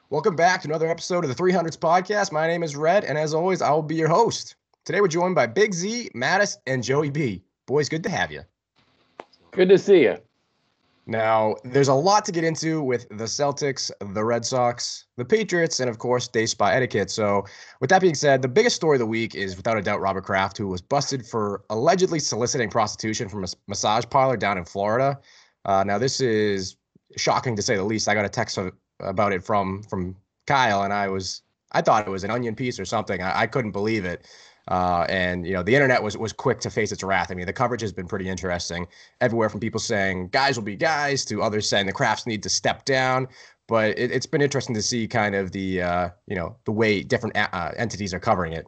Welcome back to another episode of the 300s podcast. My name is Red, and as always, I will be your host. Today, we're joined by Big Z, Mattis, and Joey B. Boys, good to have you. Good to see you. Now, there's a lot to get into with the Celtics, the Red Sox, the Patriots, and of course, day spa etiquette. So, with that being said, the biggest story of the week is without a doubt Robert Kraft, who was busted for allegedly soliciting prostitution from a massage parlor down in Florida. Now, this is shocking to say the least. I got a text about it from Kyle, and I thought it was an onion piece or something. I couldn't believe it. And the internet was quick to face its wrath. I mean, the coverage has been pretty interesting everywhere, from people saying guys will be guys to others saying the Crafts need to step down. But it's been interesting to see kind of the way different entities are covering it.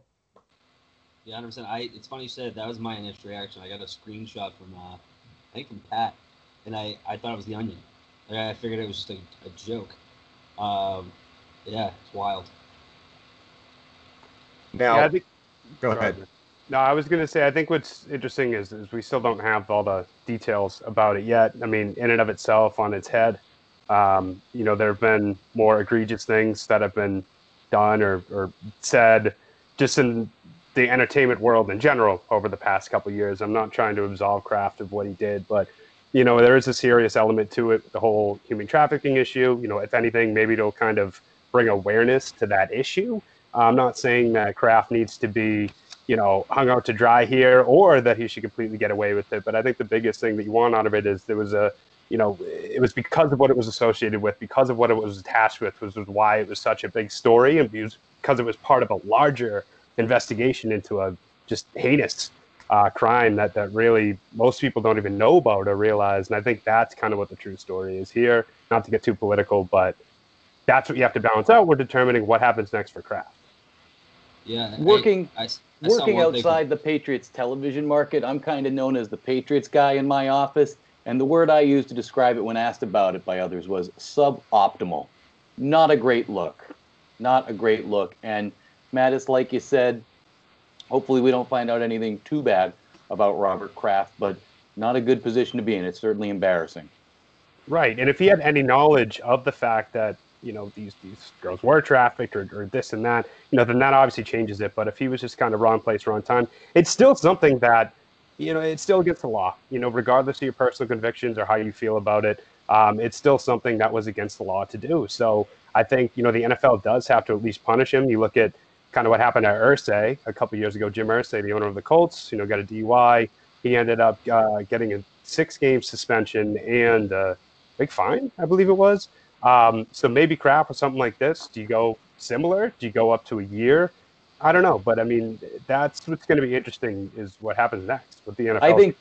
Yeah, 100%. It's funny you said that was my initial reaction. I got a screenshot from I think from Pat, and I thought it was the Onion. I figured it was just a joke. Yeah, it's wild. Now, yeah, I think, go ahead. No, I was going to say, I think what's interesting is we still don't have all the details about it yet. I mean, in and of itself, on its head, there have been more egregious things that have been done or said just in the entertainment world in general over the past couple of years. I'm not trying to absolve Kraft of what he did, but there is a serious element to it, the whole human trafficking issue. If anything, maybe it'll kind of bring awareness to that issue. I'm not saying that Kraft needs to be, hung out to dry here or that he should completely get away with it. But I think the biggest thing that you want out of it is there was it was because of what it was associated with, because of what it was attached with, was why it was such a big story, and because it was part of a larger investigation into a just heinous crime that really most people don't even know about or realize. And I think that's kind of what the true story is here. Not to get too political, but that's what you have to balance out. We're determining what happens next for Kraft. Yeah, working working outside the Patriots television market, I'm kind of known as the Patriots guy in my office, and the word I used to describe it when asked about it by others was suboptimal. Not a great look. Not a great look. And Mattis, like you said, hopefully we don't find out anything too bad about Robert Kraft, but not a good position to be in. It's certainly embarrassing. Right. And if he had any knowledge of the fact that, these girls were trafficked or this and that, then that obviously changes it. But if he was just kind of wrong place, wrong time, it's still something that, it's still against the law, regardless of your personal convictions or how you feel about it. It's still something that was against the law to do. So I think, the NFL does have to at least punish him. You look at kind of what happened to Irsay a couple of years ago. Jim Irsay, the owner of the Colts, got a DUI. He ended up getting a 6-game suspension and a big fine, I believe it was. So maybe Kraft or something like this. Do you go similar? Do you go up to a year? I don't know, but I mean, that's what's going to be interesting is what happens next with the NFL.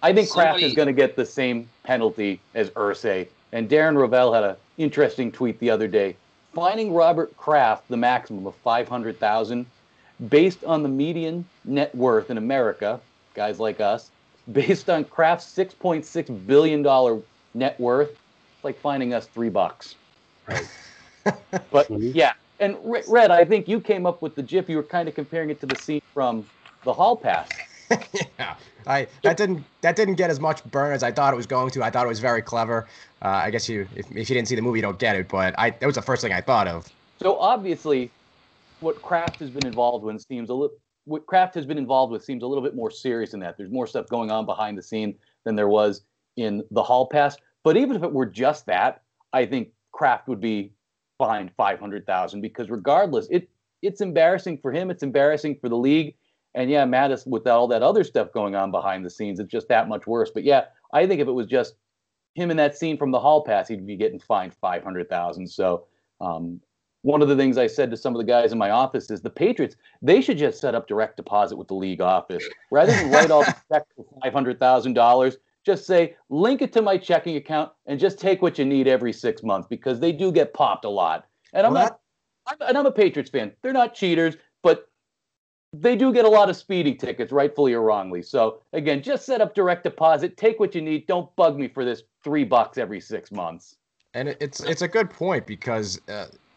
I think Kraft is going to get the same penalty as Irsay. And Darren Rovell had an interesting tweet the other day, fining Robert Kraft the maximum of $500,000 based on the median net worth in America, guys like us, based on Kraft's $6.6 billion net worth. It's like fining us $3. Right. But yeah, and Red, I think you came up with the GIF. You were kind of comparing it to the scene from the Hall Pass. Yeah, that didn't get as much burn as I thought it was going to. I thought it was very clever. I guess if you didn't see the movie, you don't get it. But that was the first thing I thought of. So obviously, what Kraft has been involved with seems a little bit more serious than that. There's more stuff going on behind the scene than there was in the Hall Pass. But even if it were just that, I think Kraft would be fined $500,000 because regardless, it's embarrassing for him. It's embarrassing for the league. And yeah, Mattis, with all that other stuff going on behind the scenes, it's just that much worse. But yeah, I think if it was just him in that scene from the Hall Pass, he'd be getting fined $500,000. So one of the things I said to some of the guys in my office is the Patriots, they should just set up direct deposit with the league office. Rather than write all the checks for $500,000, just say, link it to my checking account and just take what you need every 6 months because they do get popped a lot. And I'm a Patriots fan. They're not cheaters, but they do get a lot of speeding tickets, rightfully or wrongly. So again, just set up direct deposit, take what you need. Don't bug me for this $3 every 6 months. And it's a good point because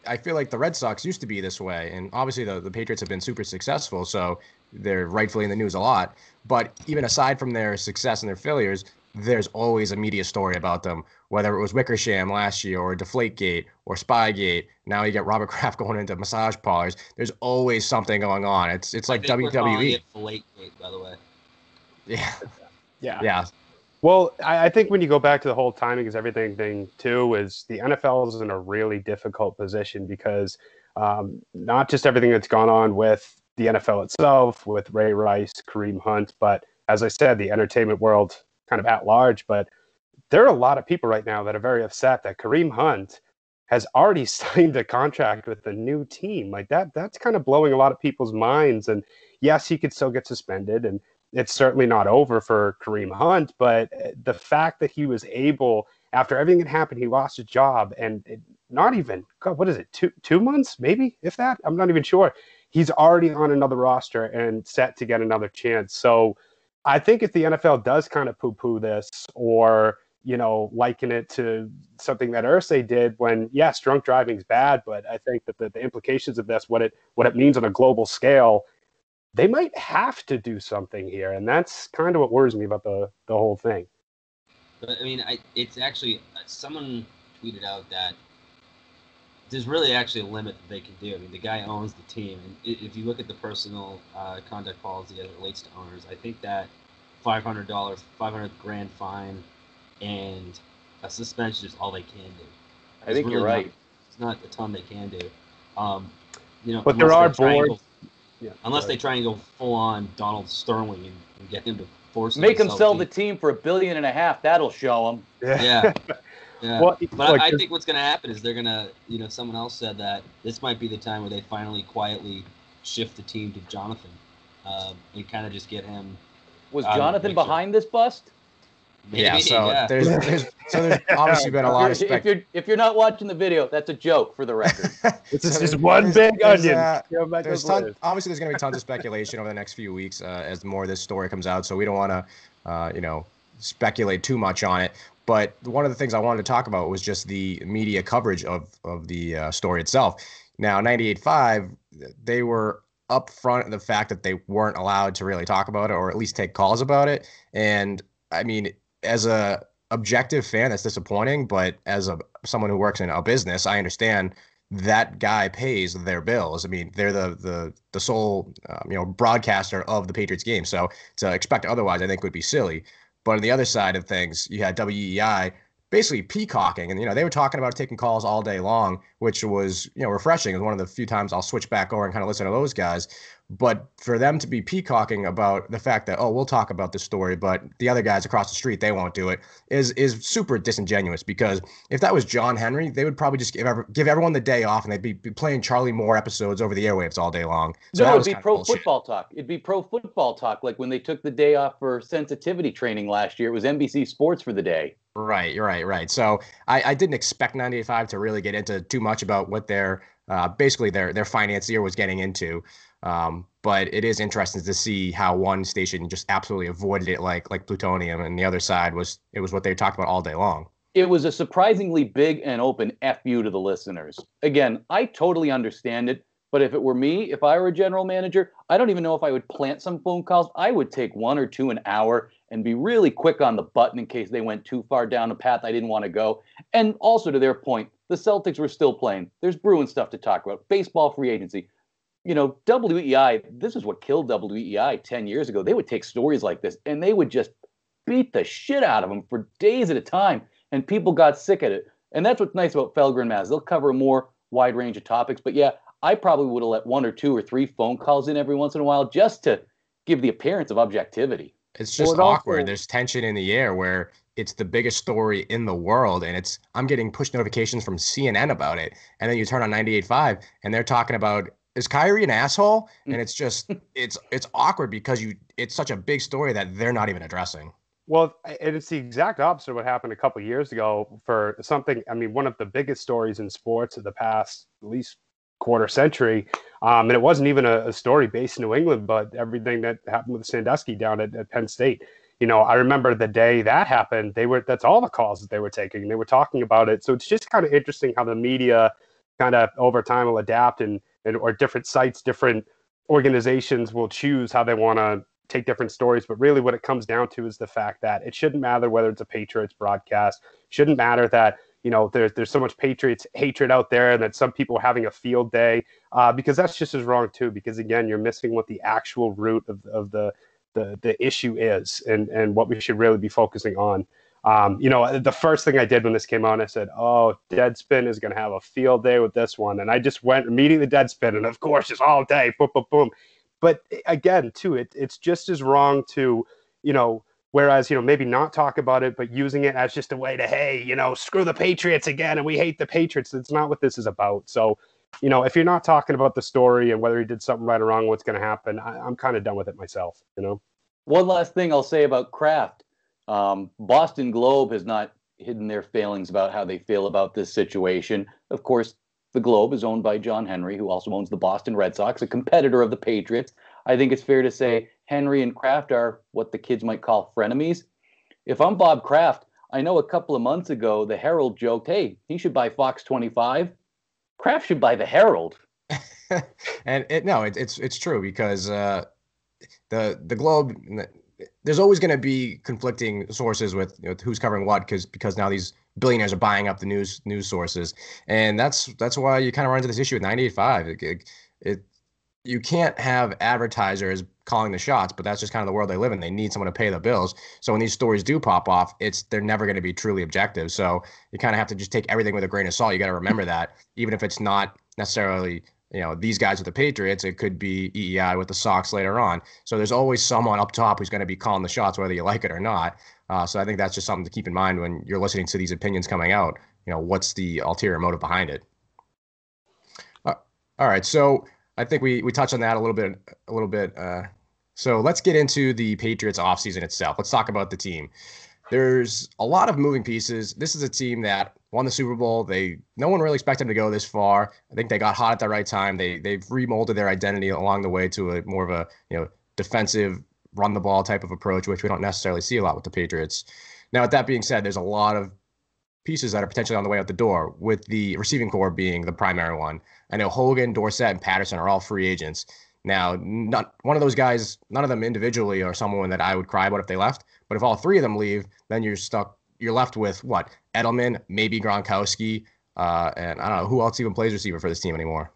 I feel like the Red Sox used to be this way, and obviously the Patriots have been super successful, so they're rightfully in the news a lot. But even aside from their success and their failures, there's always a media story about them, whether it was Wickersham last year or Deflategate or Spygate. Now you get Robert Kraft going into massage parlors. There's always something going on. It's I like think we're calling WWE. it Filate-gate, by the way. Yeah. Yeah. Yeah. Well, I think when you go back to the whole timing is everything thing too, is the NFL is in a really difficult position because not just everything that's gone on with the NFL itself, with Ray Rice, Kareem Hunt, but as I said, the entertainment world kind of at large. But there are a lot of people right now that are very upset that Kareem Hunt has already signed a contract with a new team. Like that's kind of blowing a lot of people's minds. And yes, he could still get suspended, and it's certainly not over for Kareem Hunt, but the fact that he was able, after everything that happened, he lost his job, and not even, God, what is it, two months, maybe, if that? I'm not even sure. He's already on another roster and set to get another chance. So I think if the NFL does kind of poo-poo this, or liken it to something that Irsay did when, yes, drunk driving is bad, but I think that the implications of this, what it means on a global scale, they might have to do something here, and that's kind of what worries me about the whole thing. But I mean, it's actually someone tweeted out that there's really actually a limit that they can do. I mean, the guy owns the team, and if you look at the personal conduct policy as it relates to owners, I think that $500,000 fine and a suspension is all they can do. I think you're right. It's not a ton they can do. But there are boards. Unless they try and go full on Donald Sterling and get him to force make him sell the team for $1.5 billion. That'll show him. Yeah. Well, but I think what's going to happen is they're going to, someone else said that this might be the time where they finally quietly shift the team to Jonathan and kind of just get him. Was Jonathan behind this bust? Maybe, yeah, so there's obviously been a lot of if you're not watching the video, that's a joke for the record. It's just one big onion. Obviously, there's going to be tons of speculation over the next few weeks as more of this story comes out. So we don't want to, speculate too much on it. But one of the things I wanted to talk about was just the media coverage of the story itself. Now, 98.5, they were upfront in the fact that they weren't allowed to really talk about it, or at least take calls about it. And I mean, as a objective fan, that's disappointing. But as someone who works in a business, I understand that guy pays their bills. I mean, they're the sole broadcaster of the Patriots game. So to expect otherwise, I think would be silly. But on the other side of things, you had WEI basically peacocking, and they were talking about taking calls all day long, which was refreshing. It was one of the few times I'll switch back over and kind of listen to those guys. But for them to be peacocking about the fact that, we'll talk about this story, but the other guys across the street, they won't do it, is super disingenuous. Because if that was John Henry, they would probably just give everyone the day off, and they'd be playing Charlie Moore episodes over the airwaves all day long. So no, it'd be pro football talk. It'd be pro football talk, like when they took the day off for sensitivity training last year. It was NBC Sports for the day. Right, you're right. So I didn't expect 98.5 to really get into too much about what their basically their financier was getting into. But it is interesting to see how one station just absolutely avoided it like plutonium, and the other side was what they talked about all day long. It was a surprisingly big and open F you to the listeners. Again, I totally understand it, but if it were me, if I were a general manager, I don't even know if I would plant some phone calls. I would take 1 or 2 an hour and be really quick on the button in case they went too far down a path I didn't want to go. And also, to their point, the Celtics were still playing. There's Bruins stuff to talk about. Baseball free agency. WEI, this is what killed WEI 10 years ago. They would take stories like this, and they would just beat the shit out of them for days at a time, and people got sick at it. And that's what's nice about Felger and Maz. They'll cover a more wide range of topics. But yeah, I probably would have let 1 or 2 or 3 phone calls in every once in a while just to give the appearance of objectivity. It's just awkward. There's tension in the air where it's the biggest story in the world, and I'm getting push notifications from CNN about it. And then you turn on 98.5 and they're talking about, is Kyrie an asshole? And it's just, it's awkward because it's such a big story that they're not even addressing. Well, and it's the exact opposite of what happened a couple of years ago for something. I mean, one of the biggest stories in sports of the past, at least quarter century. And it wasn't even a story based in New England, but everything that happened with Sandusky down at Penn State. I remember the day that happened, that's all the calls that they were taking. They were talking about it. So it's just kind of interesting how the media kind of over time will adapt or different sites, different organizations will choose how they want to take different stories, but really what it comes down to is the fact that it shouldn't matter whether it's a Patriots broadcast. Shouldn't matter that, there's so much Patriots hatred out there and that some people are having a field day, because that's just as wrong too, because again, you're missing what the actual root of the issue is and what we should really be focusing on. The first thing I did when this came out, I said, oh, Deadspin is going to have a field day with this one. And I just went immediately Deadspin, and of course, just all day, boom, boom, boom. But again, too, it's just as wrong to, whereas, maybe not talk about it, but using it as just a way to, hey, screw the Patriots again, and we hate the Patriots. That's not what this is about. So, if you're not talking about the story and whether he did something right or wrong, what's going to happen, I'm kind of done with it myself, One last thing I'll say about Kraft. Boston Globe has not hidden their feelings about how they feel about this situation. Of course, the Globe is owned by John Henry, who also owns the Boston Red Sox, a competitor of the Patriots. I think it's fair to say Henry and Kraft are what the kids might call frenemies. If I'm Bob Kraft, I know a couple of months ago the Herald joked, hey, he should buy Fox 25. Kraft should buy the Herald. And it's true, because the Globe, there's always going to be conflicting sources with who's covering what, because now these billionaires are buying up the news sources, and that's why you kind of run into this issue with 98.5. You can't have advertisers calling the shots, but that's just kind of the world they live in. They need someone to pay the bills. So when these stories do pop off, they're never going to be truly objective. So you kind of have to just take everything with a grain of salt. You got to remember that, even if it's not necessarily these guys with the Patriots, it could be EEI with the Sox later on. So there's always someone up top who's going to be calling the shots, whether you like it or not. So I think that's just something to keep in mind when you're listening to these opinions coming out. What's the ulterior motive behind it? All right. So I think we touched on that a little bit. So let's get into the Patriots offseason itself. Let's talk about the team. There's a lot of moving pieces. This is a team that won the Super Bowl. No one really expected them to go this far. I think they got hot at the right time. They've remolded their identity along the way to a more of a defensive, run the ball type of approach, which we don't necessarily see a lot with the Patriots. Now, with that being said, there's a lot of pieces that are potentially on the way out the door, with the receiving core being the primary one. I know Hogan, Dorsett, and Patterson are all free agents. Now, not one of those guys, none of them individually are someone that I would cry about if they left. But if all three of them leave, then you're left with what? Edelman, maybe Gronkowski, and I don't know who else even plays receiver for this team anymore.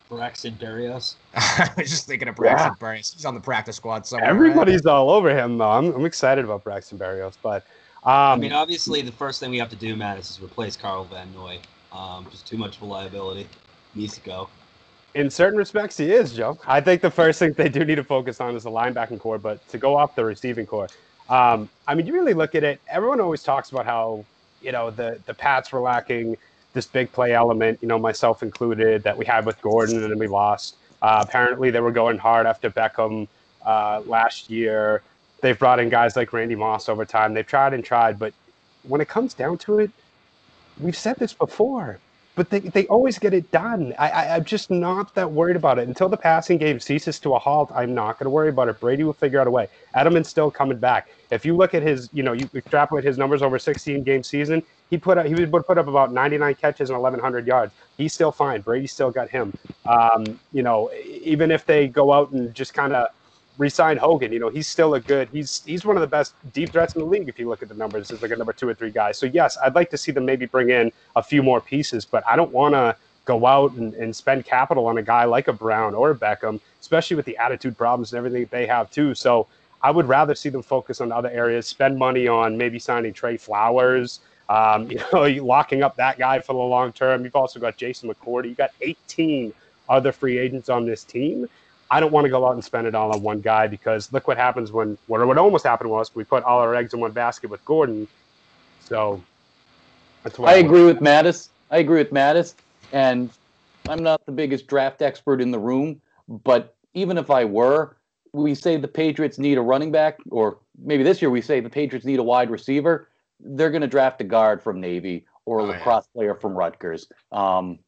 Braxton Berrios. I was just thinking of Braxton Berrios. He's on the practice squad somewhere. Everybody's all over him, though. I'm excited about Braxton Berrios, but obviously the first thing we have to do, Matt, is replace Carl Van Noy. Just too much of a liability. Needs to go. In certain respects, he is, Joe. I think the first thing they do need to focus on is the linebacking core, but to go off the receiving core, you really look at it, everyone always talks about how, the Pats were lacking this big play element, myself included, that we had with Gordon and then we lost. Apparently they were going hard after Beckham last year. They've brought in guys like Randy Moss over time. They've tried, but when it comes down to it, we've said this before, but they always get it done. I'm just not that worried about it. Until the passing game ceases to a halt, I'm not going to worry about it. Brady will figure out a way. Edelman's still coming back. If you look at his, you extrapolate his numbers over a 16-game season, he would put up about 99 catches and 1,100 yards. He's still fine. Brady still got him. Even if they go out and just kind of re-sign Hogan, he's still he's one of the best deep threats in the league if you look at the numbers as like a number 2 or 3 guy. So yes, I'd like to see them maybe bring in a few more pieces, but I don't want to go out and spend capital on a guy like a Brown or a Beckham, especially with the attitude problems and everything they have too. So I would rather see them focus on other areas, spend money on maybe signing Trey Flowers, locking up that guy for the long term. You've also got Jason McCourty. You got 18 other free agents on this team. I don't want to go out and spend it all on one guy, because look what happens what almost happened was we put all our eggs in one basket with Gordon. So that's why I agree with Mattis. And I'm not the biggest draft expert in the room, but even if I were, we say the Patriots need a running back, or maybe this year we say the Patriots need a wide receiver. They're going to draft a guard from Navy or a lacrosse player from Rutgers. I'm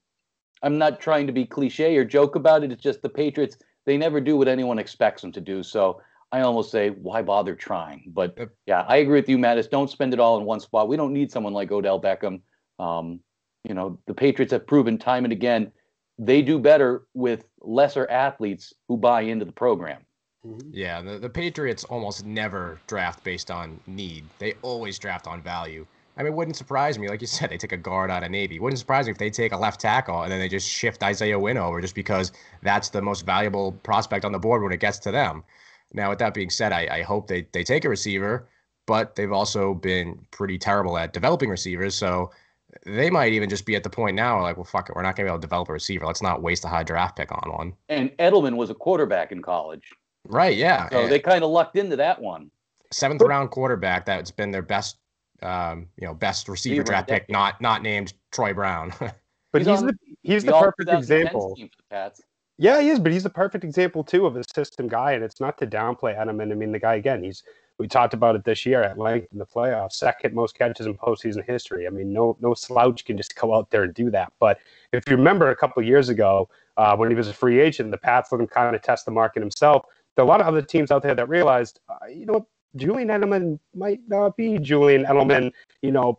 not trying to be cliche or joke about it. It's just the Patriots, they never do what anyone expects them to do. So I almost say, why bother trying? But yeah, I agree with you, Mattis. Don't spend it all in one spot. We don't need someone like Odell Beckham. The Patriots have proven time and again, they do better with lesser athletes who buy into the program. Yeah, the Patriots almost never draft based on need. They always draft on value. I mean, it wouldn't surprise me. Like you said, they take a guard out of Navy. It wouldn't surprise me if they take a left tackle and then they just shift Isaiah Wynn over just because that's the most valuable prospect on the board when it gets to them. Now, with that being said, I hope they take a receiver, but they've also been pretty terrible at developing receivers. So they might even just be at the point now like, well, fuck it. We're not going to be able to develop a receiver. Let's not waste a high draft pick on one. And Edelman was a quarterback in college. Right, yeah. So they kind of lucked into that one. 7th round quarterback that's been their best best receiver draft pick, not named Troy Brown. But he's the perfect example. Yeah, he is, but he's the perfect example too of a system guy, and it's not to downplay Edelman. I mean, the guy again, we talked about it this year at length in the playoffs, second most catches in postseason history. I mean, no slouch can just go out there and do that. But if you remember a couple of years ago when he was a free agent, the Pats let him kind of test the market himself. There are a lot of other teams out there that realized, Julian Edelman might not be Julian Edelman,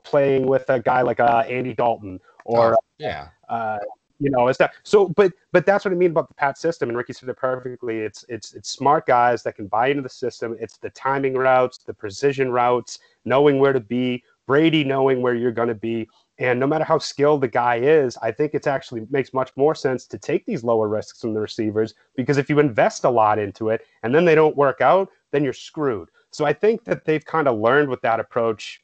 playing with a guy like Andy Dalton or it's that. So, but that's what I mean about the Pat system. And Ricky said it perfectly. It's smart guys that can buy into the system. It's the timing routes, the precision routes, knowing where to be. Brady knowing where you're going to be. And no matter how skilled the guy is, I think it actually makes much more sense to take these lower risks from the receivers, because if you invest a lot into it and then they don't work out, then you're screwed. So I think that they've kind of learned with that approach.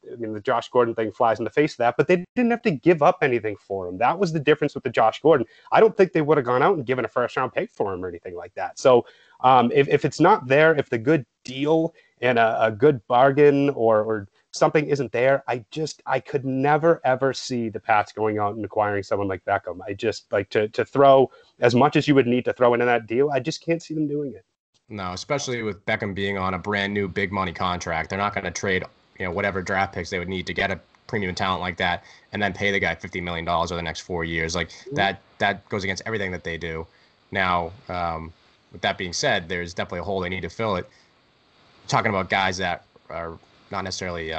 I mean, the Josh Gordon thing flies in the face of that, but they didn't have to give up anything for him. That was the difference with the Josh Gordon. I don't think they would have gone out and given a first-round pick for him or anything like that. So if it's not there, if the good deal and a good bargain or something isn't there, I could never, ever see the Pats going out and acquiring someone like Beckham. I just like to throw as much as you would need to throw into that deal. I just can't see them doing it. No, especially with Beckham being on a brand new big money contract. They're not going to trade whatever draft picks they would need to get a premium talent like that and then pay the guy $50 million over the next 4 years. Like that goes against everything that they do. Now, with that being said, there's definitely a hole they need to fill it. Talking about guys that are not necessarily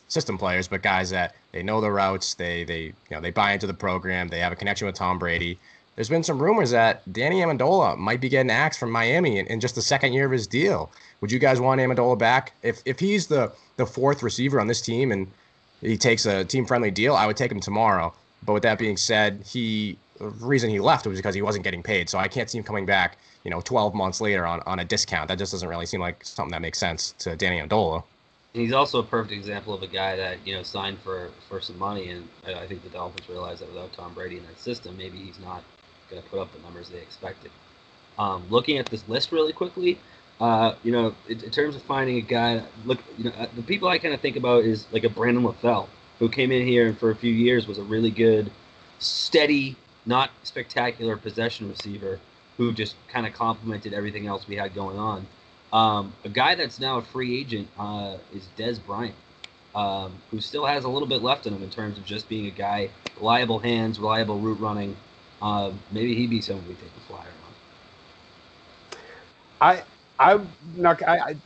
system players, but guys that they know the routes, they buy into the program, they have a connection with Tom Brady. There's been some rumors that Danny Amendola might be getting axed from Miami in just the second year of his deal. Would you guys want Amendola back? If he's the fourth receiver on this team and he takes a team-friendly deal, I would take him tomorrow. But with that being said, the reason he left was because he wasn't getting paid. So I can't see him coming back, 12 months later on a discount. That just doesn't really seem like something that makes sense to Danny Amendola. And he's also a perfect example of a guy that, signed for some money. And I think the Dolphins realized that without Tom Brady in that system, maybe he's not going to put up the numbers they expected. Looking at this list really quickly, in terms of finding a guy, the people I kind of think about is like a Brandon LaFell, who came in here and for a few years was a really good, steady, not spectacular possession receiver who just kind of complemented everything else we had going on. A guy that's now a free agent is Dez Bryant, who still has a little bit left in him in terms of just being a guy, reliable hands, reliable route running. Maybe he'd be someone we take a flyer on. I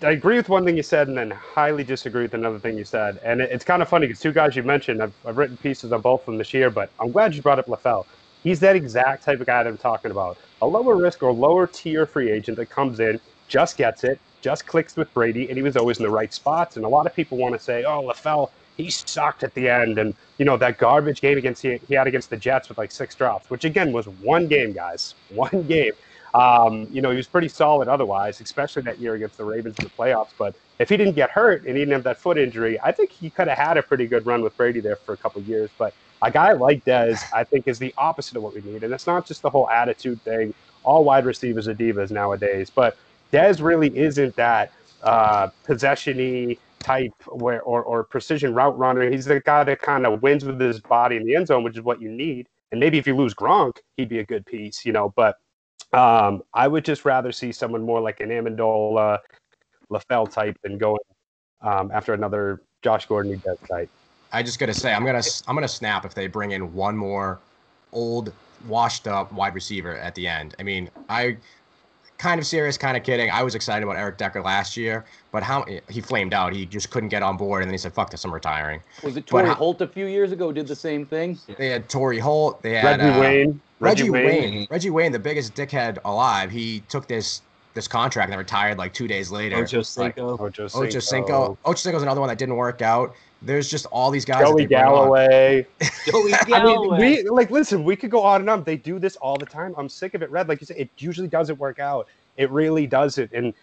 agree with one thing you said and then highly disagree with another thing you said. And it's kind of funny because two guys you mentioned, I've written pieces on both of them this year, but I'm glad you brought up LaFell. He's that exact type of guy that I'm talking about. A lower risk or lower tier free agent that comes in, just gets it, just clicks with Brady, and he was always in the right spots. And a lot of people want to say, oh, LaFell, he sucked at the end. And, that garbage game he had against the Jets with like 6 drops, which again was one game, guys. One game. He was pretty solid otherwise, especially that year against the Ravens in the playoffs. But if he didn't get hurt and he didn't have that foot injury, I think he could have had a pretty good run with Brady there for a couple of years. But a guy like Dez, I think, is the opposite of what we need. And it's not just the whole attitude thing. All wide receivers are divas nowadays. But Dez really isn't that possession-y type or precision route runner. He's the guy that kind of wins with his body in the end zone, which is what you need. And maybe if you lose Gronk, he'd be a good piece, But I would just rather see someone more like an Amendola, LaFell type than going after another Josh Gordon type. I just gotta say, I'm gonna snap if they bring in one more old, washed up wide receiver at the end. I mean, I kind of serious, kind of kidding. I was excited about Eric Decker last year, but he flamed out. He just couldn't get on board, and then he said, "Fuck this, I'm retiring." Was it Torrey Holt a few years ago did the same thing? They had Torrey Holt. They had Reggie Wayne. Reggie Wayne, the biggest dickhead alive. He took this this contract and then retired like 2 days later. Ocho Like, Cinco. Ocho Cinco's another one that didn't work out. There's just all these guys. Joey Galloway. Joey I Galloway. mean, listen, we could go on and on. They do this all the time. I'm sick of it, Red. Like you said, it usually doesn't work out. It really doesn't. And,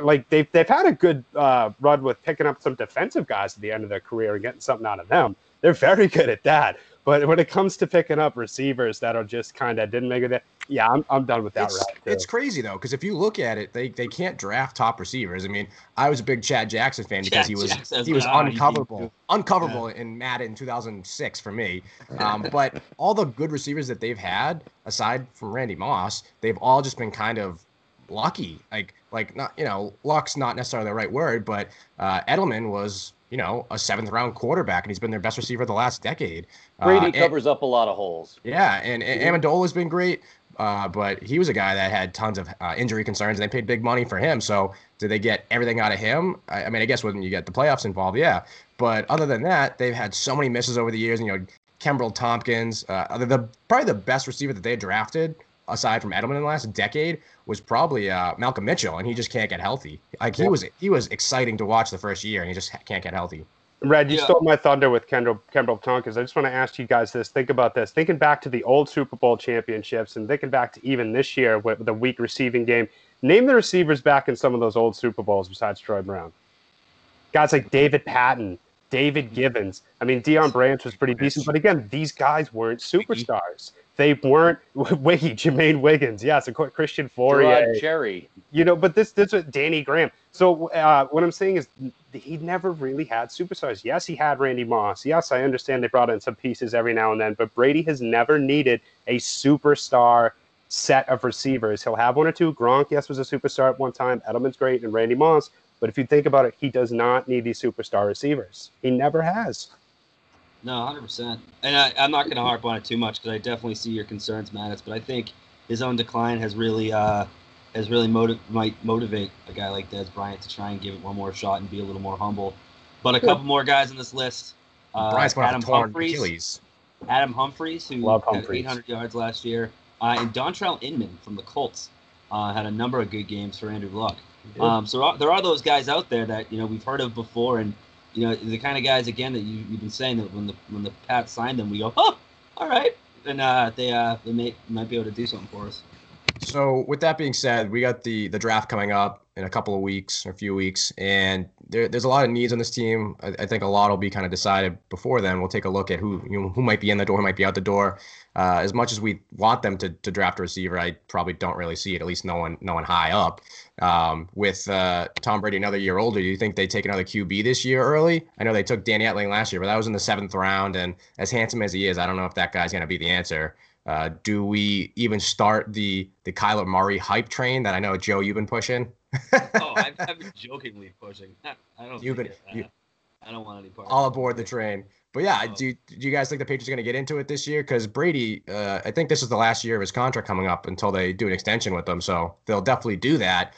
like they've had a good run with picking up some defensive guys at the end of their career and getting something out of them. They're very good at that. But when it comes to picking up receivers that are just kind of didn't make it, I'm done with that. It's crazy though, because if you look at it, they can't draft top receivers. I mean, I was a big Chad Jackson fan because he was uncoverable in Madden 2006 for me. But all the good receivers that they've had, aside from Randy Moss, they've all just been kind of lucky. Like not, luck's not necessarily the right word, but Edelman was, a 7th-round quarterback, and he's been their best receiver the last decade. Brady covers up a lot of holes. Yeah, and Amendola's been great, but he was a guy that had tons of injury concerns, and they paid big money for him. So did they get everything out of him? I mean, I guess when you get the playoffs involved, yeah. But other than that, they've had so many misses over the years. Kembrell Tompkins, probably the best receiver that they drafted, aside from Edelman in the last decade, was probably Malcolm Mitchell, and he just can't get healthy. Like he was exciting to watch the first year, and he just can't get healthy. Red, you stole my thunder with Kembrell Tompkins. I just want to ask you guys this. Think about this. Thinking back to the old Super Bowl championships and thinking back to even this year with the weak receiving game, name the receivers back in some of those old Super Bowls besides Troy Brown. Guys like David Patton, David Givens. I mean, Deion Branch was pretty decent, but again, these guys weren't superstars. They weren't Jermaine Wiggins, yes, of course, Christian Fourier, Cherry. But this was Danny Graham. So what I'm saying is he never really had superstars. Yes, he had Randy Moss. Yes, I understand they brought in some pieces every now and then, but Brady has never needed a superstar set of receivers. He'll have one or two. Gronk, yes, was a superstar at one time. Edelman's great, and Randy Moss. But if you think about it, he does not need these superstar receivers. He never has. No, 100%. And I'm not going to harp on it too much because I definitely see your concerns, Mattis. But I think his own decline has really might motivate a guy like Dez Bryant to try and give it one more shot and be a little more humble. But a couple more guys on this list. Bryant's going to have torn Achilles. Adam Humphries, who had 800 yards last year, and Dontrell Inman from the Colts had a number of good games for Andrew Luck. So there are those guys out there that we've heard of before, and the kind of guys again that you've been saying that when the Pats signed them, we go, oh, all right, and they might be able to do something for us. So with that being said, we got the draft coming up in a couple of weeks or a few weeks, and there's a lot of needs on this team. I think a lot will be kind of decided before then. We'll take a look at who might be in the door, who might be out the door. As much as we want them to draft a receiver, I probably don't really see it. At least no one high up. With Tom Brady another year older, do you think they take another QB this year early? I know they took Danny Etling last year, but that was in the 7th round. And as handsome as he is, I don't know if that guy's going to be the answer. Do we even start the Kyler Murray hype train that I know, Joe, you've been pushing? I've been jokingly pushing. I don't want any part. All aboard the train. But yeah, do you guys think the Patriots are going to get into it this year? Because Brady, I think this is the last year of his contract coming up until they do an extension with him. So they'll definitely do that.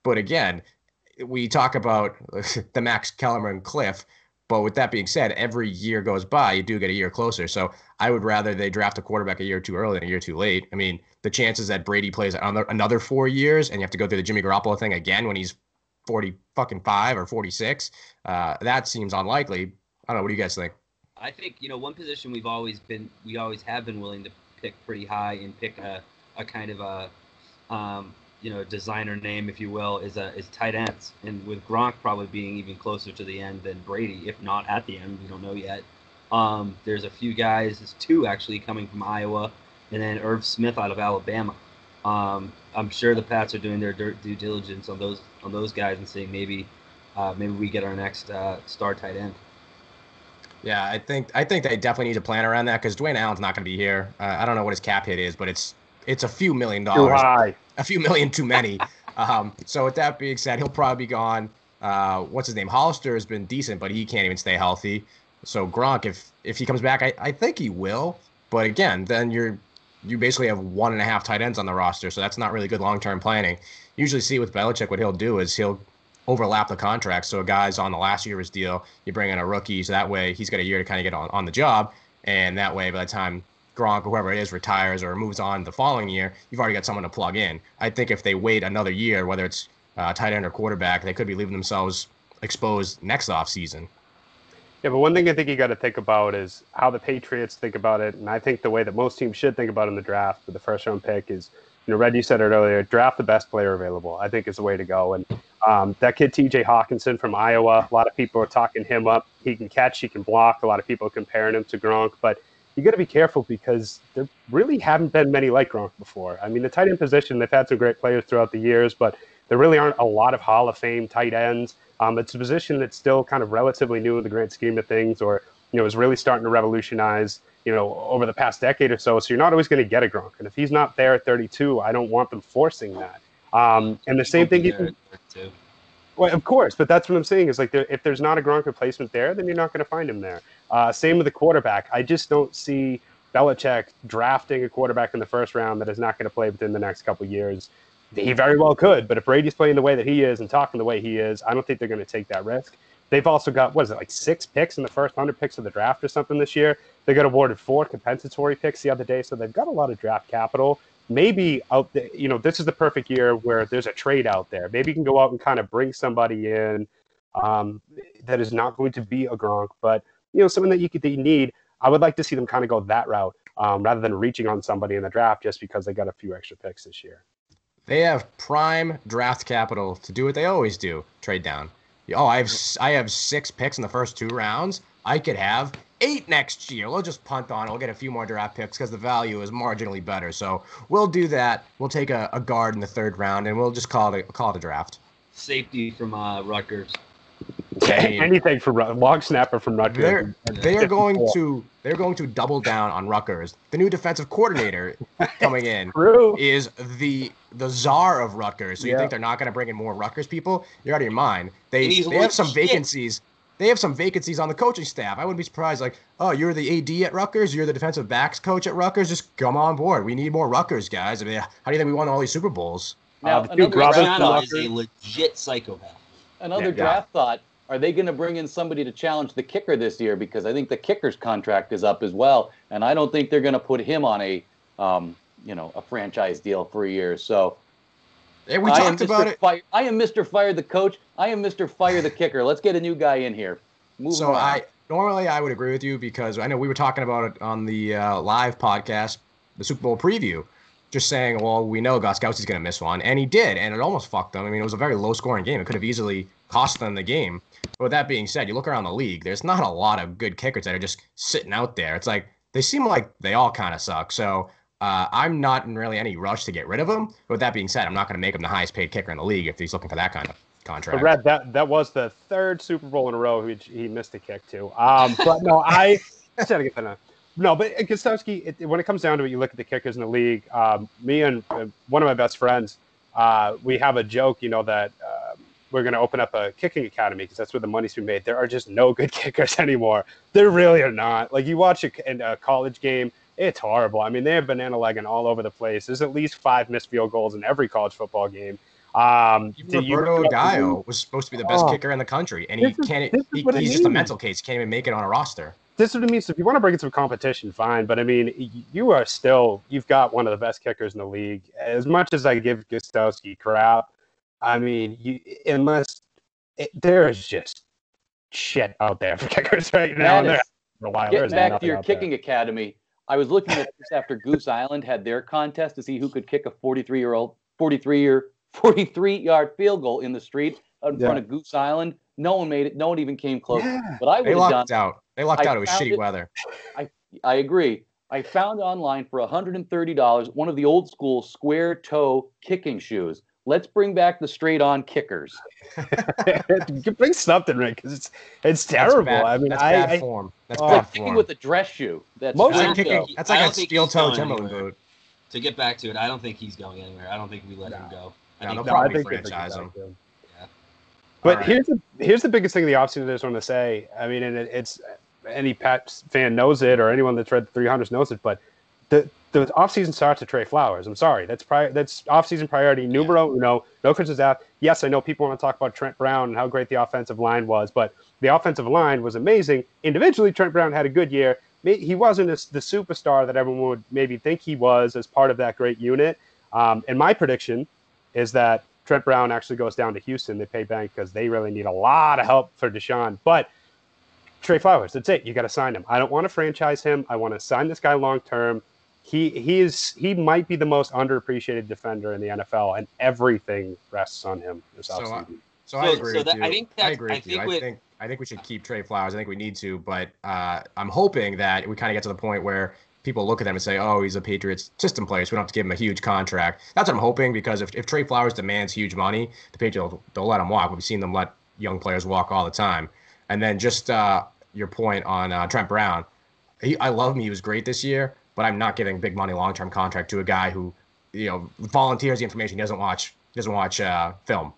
But again, we talk about the Max Kellerman cliff. But with that being said, every year goes by, you do get a year closer. So I would rather they draft a quarterback a year too early than a year too late. I mean, the chances that Brady plays another 4 years and you have to go through the Jimmy Garoppolo thing again when he's 45 or 46, that seems unlikely. I don't know. What do you guys think? I think, one position we always have been willing to pick pretty high and pick a kind of a, designer name, if you will, is tight ends. And with Gronk probably being even closer to the end than Brady, if not at the end, we don't know yet. There's a few guys, there's 2 actually coming from Iowa, and then Irv Smith out of Alabama. I'm sure the Pats are doing their due diligence on those guys and saying maybe we get our next star tight end. Yeah, I think they definitely need to plan around that because Dwayne Allen's not going to be here. I don't know what his cap hit is, but it's a few $1 million. Too high. A few million too many. So with that being said, he'll probably be gone. What's his name? Hollister has been decent, but he can't even stay healthy. So Gronk, if he comes back, I think he will. But again, then you basically have 1.5 tight ends on the roster, so that's not really good long-term planning. Usually see with Belichick, what he'll do is he'll overlap the contract. So a guy's on the last year of his deal, you bring in a rookie, so that way he's got a year to kind of get on the job, and that way by the time Gronk or whoever it is retires or moves on the following year, you've already got someone to plug in. I think if they wait another year, whether it's tight end or quarterback, they could be leaving themselves exposed next offseason. Yeah, but one thing I think you got to think about is how the Patriots think about it, and I think the way that most teams should think about it in the draft with the first round pick is, Red, you said it earlier, draft the best player available. I think is the way to go. And that kid T.J. Hawkinson from Iowa, a lot of people are talking him up. He can catch, he can block. A lot of people are comparing him to Gronk, but you got to be careful because there really haven't been many like Gronk before. I mean, the tight end position, they've had some great players throughout the years, but there really aren't a lot of Hall of Fame tight ends. It's a position that's still kind of relatively new in the grand scheme of things, or, is really starting to revolutionize, over the past decade or so. So you're not always going to get a Gronk. And if he's not there at 32, I don't want them forcing that. And the same thing, well, of course, but that's what I'm saying is like if there's not a Gronk replacement there, then you're not going to find him there. Same with the quarterback. I just don't see Belichick drafting a quarterback in the first round that is not going to play within the next couple of years. He very well could, but if Brady's playing the way that he is and talking the way he is, I don't think they're going to take that risk. They've also got, 6 picks in the first 100 picks of the draft or something this year. They got awarded 4 compensatory picks the other day, so they've got a lot of draft capital. Maybe out there, this is the perfect year where there's a trade out there. Maybe you can go out and kind of bring somebody in that is not going to be a Gronk, but someone that you need. I would like to see them kind of go that route rather than reaching on somebody in the draft just because they got a few extra picks this year. They have prime draft capital to do what they always do, trade down. Oh, I have 6 picks in the first 2 rounds. I could have 8 next year. We'll just punt on it. We'll get a few more draft picks because the value is marginally better. So we'll do that. We'll take a guard in the 3rd round, and we'll just call it a draft. Safety from Rutgers. Anything for long snapper from Rutgers. They're going to double down on Rutgers. The new defensive coordinator coming in is the czar of Rutgers. So you think they're not going to bring in more Rutgers people? You're out of your mind. They have some vacancies. They have some vacancies on the coaching staff. I wouldn't be surprised. Like, oh, you're the AD at Rutgers. You're the defensive backs coach at Rutgers. Just come on board. We need more Rutgers guys. I mean, how do you think we won all these Super Bowls? Now, another is a legit psychopath. Another draft thought. Are they going to bring in somebody to challenge the kicker this year? Because I think the kicker's contract is up as well, and I don't think they're going to put him on a franchise deal for a year. So we talked about it. I am Mr. Fire the coach. I am Mr. Fire the kicker. Let's get a new guy in here. Normally I would agree with you because I know we were talking about it on the live podcast, the Super Bowl preview. Just saying, well, we know Gostkowski's going to miss one, and he did, and it almost fucked them. I mean, it was a very low-scoring game. It could have easily cost them the game. But with that being said, you look around the league, there's not a lot of good kickers that are just sitting out there. It's like they seem like they all kind of suck. So I'm not in really any rush to get rid of him. But with that being said, I'm not going to make him the highest-paid kicker in the league if he's looking for that kind of contract. But Red, that was the 3rd Super Bowl in a row he missed a kick to. But no, I just had to get that out. No, but Gostkowski, when it comes down to it, you look at the kickers in the league. Me and one of my best friends, we have a joke, that we're going to open up a kicking academy because that's where the money's been made. There are just no good kickers anymore. There really are not. Like you watch a college game, it's horrible. I mean, they have banana legging all over the place. There's at least 5 missed field goals in every college football game. Roberto Aguayo was supposed to be the best kicker in the country, and he's just a mental case. He can't even make it on a roster. This is what it means. So if you want to bring in some competition, fine. But I mean, you've got one of the best kickers in the league. As much as I give Gostkowski crap, I mean, there is just shit out there for kickers right now. Getting back to your kicking academy, I was looking at this after Goose Island had their contest to see who could kick a 43-yard field goal in the street in front of Goose Island. No one made it. No one even came close. But I would have done. They lucked out. It was shitty weather. I agree. I found online for $130 one of the old school square toe kicking shoes. Let's bring back the straight on kickers. Bring something, right? Because it's terrible. I mean, that's bad form. That's bad like kicking with a dress shoe. That's like a steel toe Timberland boot. To get back to it, I don't think he's going anywhere. I don't think we let him go. They'll probably franchise him. But here's the biggest thing in the offseason I just want to say. I mean, and it's any Pats fan knows it, or anyone that's read the 300s knows it. But the offseason starts with Trey Flowers. I'm sorry, that's offseason priority numero uno. No questions asked. Yes, I know people want to talk about Trent Brown and how great the offensive line was, but the offensive line was amazing. Individually, Trent Brown had a good year. he wasn't the superstar that everyone would maybe think he was as part of that great unit. And my prediction is that Trent Brown actually goes down to Houston. They pay bank because they really need a lot of help for Deshaun. But Trey Flowers, that's it. You got to sign him. I don't want to franchise him. I want to sign this guy long term. He might be the most underappreciated defender in the NFL, and everything rests on him this offseason. So I agree with you. I agree with you. I think we should keep Trey Flowers. I think we need to, but I'm hoping that we kind of get to the point where people look at them and say, "Oh, he's a Patriots system player, so we don't have to give him a huge contract." That's what I'm hoping, because if Trey Flowers demands huge money, the Patriots they'll let him walk. We've seen them let young players walk all the time. And then just your point on Trent Brown, I love him. He was great this year, but I'm not giving big money long-term contract to a guy who, volunteers the information. He doesn't watch film.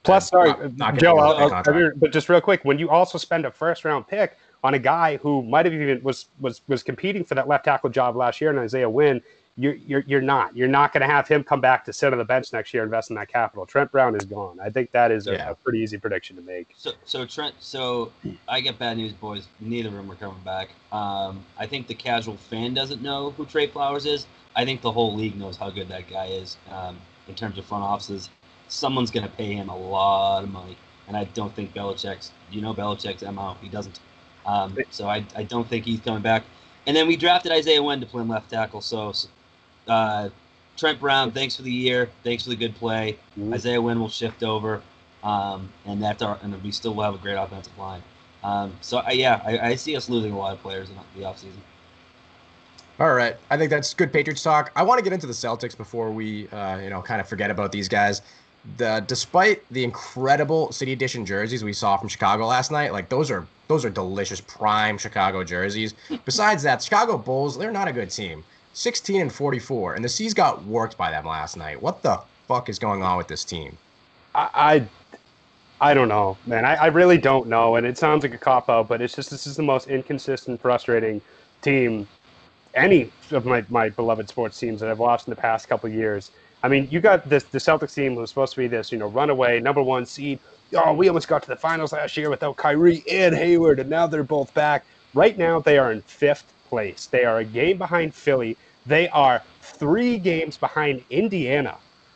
Plus, sorry, Joe, but just real quick, when you also spend a first-round pick on a guy who might have even was competing for that left tackle job last year, and Isaiah Wynn, you're not going to have him come back to sit on the bench next year, invest in that capital. Trent Brown is gone. I think that is a pretty easy prediction to make. So I get bad news, boys. Neither of them are coming back. I think the casual fan doesn't know who Trey Flowers is. I think the whole league knows how good that guy is in terms of front offices. Someone's going to pay him a lot of money, and I don't think Belichick's MO. He doesn't. So I don't think he's coming back. And then we drafted Isaiah Wynn to play left tackle. So Trent Brown, thanks for the year. Thanks for the good play. Mm-hmm. Isaiah Wynn will shift over, and we still will have a great offensive line. I see us losing a lot of players in the offseason. All right. I think that's good Patriots talk. I want to get into the Celtics before we, kind of forget about these guys. Despite the incredible City Edition jerseys we saw from Chicago last night, like those are delicious prime Chicago jerseys. Besides that, Chicago Bulls, they're not a good team. 16-44, and the C's got worked by them last night. What the fuck is going on with this team? I don't know, man. I really don't know, and it sounds like a cop-out, but it's just this is the most inconsistent, frustrating team any of my beloved sports teams that I've watched in the past couple of years. I mean, you got the Celtics team who was supposed to be this, runaway number one seed. Oh, we almost got to the finals last year without Kyrie and Hayward, and now they're both back. Right now, they are in 5th place. They are a game behind Philly. They are 3 games behind Indiana.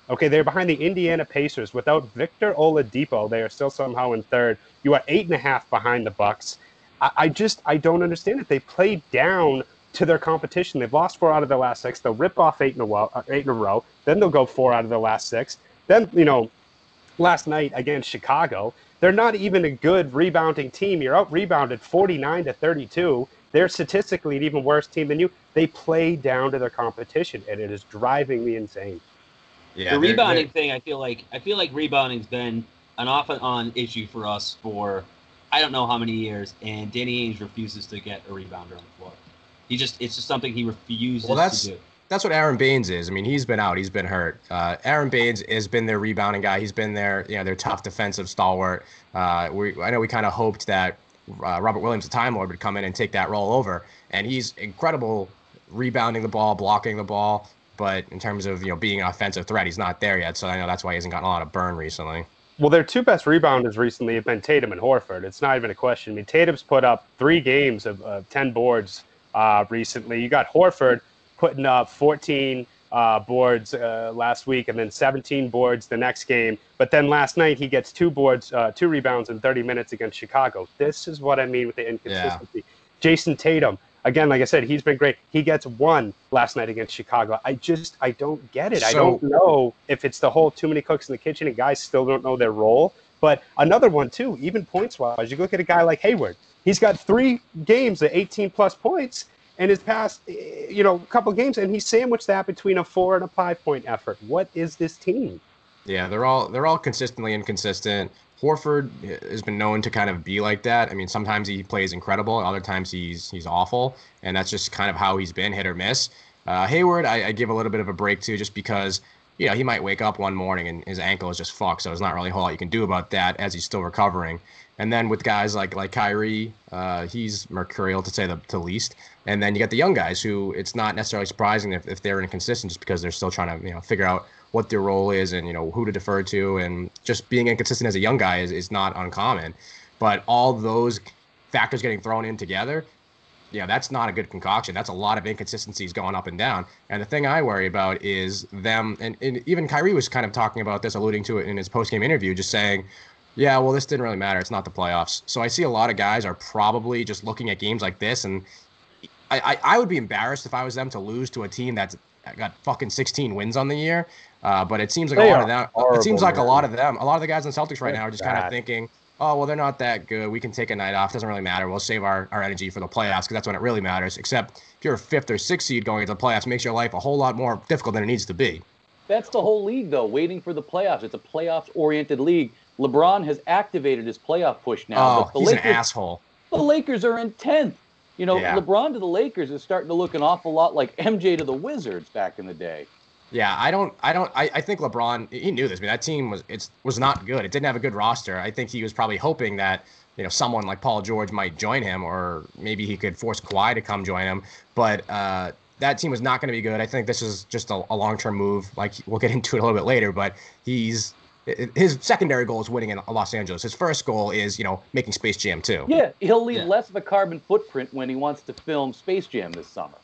Okay, they're behind the Indiana Pacers. Without Victor Oladipo, they are still somehow in 3rd. You are 8.5 behind the Bucks. I don't understand it. They played down to their competition. They've lost 4 out of their last 6. They'll rip off 8 in a row. Then they'll go 4 out of their last 6. Then, last night against Chicago, they're not even a good rebounding team. You're out rebounded 49-32. They're statistically an even worse team than you. They play down to their competition, and it is driving me insane. Yeah, the rebounding thing, I feel like rebounding's been an off and on issue for us for I don't know how many years, and Danny Ainge refuses to get a rebounder on the floor. It's just something he refuses to do. That's what Aaron Baines is. I mean, he's been out. He's been hurt. Aaron Baines has been their rebounding guy. He's been their tough defensive stalwart. I know we kind of hoped that Robert Williams, the Time Lord, would come in and take that role over. And he's incredible rebounding the ball, blocking the ball. But in terms of being an offensive threat, he's not there yet. So I know that's why he hasn't gotten a lot of burn recently. Well, their 2 best rebounders recently have been Tatum and Horford. It's not even a question. I mean, Tatum's put up 3 games of 10 boards recently. You got Horford putting up 14 boards last week and then 17 boards the next game. But then last night he gets 2 rebounds in 30 minutes against Chicago. This is what I mean with the inconsistency. Yeah. Jason Tatum, again, like I said, he's been great. He gets 1 last night against Chicago. I don't get it. I don't know if it's the whole too many cooks in the kitchen and guys still don't know their role. But another one, too, even points-wise, you look at a guy like Hayward. He's got 3 games at 18-plus points in his past, couple games, and he sandwiched that between a 4 and a 5-point effort. What is this team? Yeah, they're all consistently inconsistent. Horford has been known to kind of be like that. I mean, sometimes he plays incredible, other times he's awful, and that's just kind of how he's been, hit or miss. Hayward, I give a little bit of a break to, just because he might wake up one morning and his ankle is just fucked, so there's not really a whole lot you can do about that as he's still recovering. And then with guys like Kyrie, he's mercurial to say the least. And then you got the young guys who it's not necessarily surprising if they're inconsistent, just because they're still trying to figure out what their role is and who to defer to, and just being inconsistent as a young guy is not uncommon. But all those factors getting thrown in together, that's not a good concoction. That's a lot of inconsistencies going up and down. And the thing I worry about is them, and even Kyrie was kind of talking about this, alluding to it in his post-game interview, just saying, yeah, well, this didn't really matter. It's not the playoffs. So I see a lot of guys are probably just looking at games like this, and I would be embarrassed if I was them to lose to a team that's got fucking 16 wins on the year. But it seems like a lot of them. It seems like a lot of the guys in the Celtics right now are just kind of thinking, oh, well, they're not that good. We can take a night off. Doesn't really matter. We'll save our energy for the playoffs because that's when it really matters. Except if you're a 5th or 6th seed going into the playoffs, it makes your life a whole lot more difficult than it needs to be. That's the whole league, though, waiting for the playoffs. It's a playoffs-oriented league. LeBron has activated his playoff push now. Oh, he's an asshole. The Lakers are in 10th. LeBron to the Lakers is starting to look an awful lot like MJ to the Wizards back in the day. Yeah, I think LeBron, he knew this. I mean, that team was not good. It didn't have a good roster. I think he was probably hoping that, someone like Paul George might join him, or maybe he could force Kawhi to come join him. But that team was not going to be good. I think this is just a long-term move. Like, we'll get into it a little bit later, but his secondary goal is winning in Los Angeles. His first goal is, making Space Jam 2. Yeah, he'll leave less of a carbon footprint when he wants to film Space Jam this summer.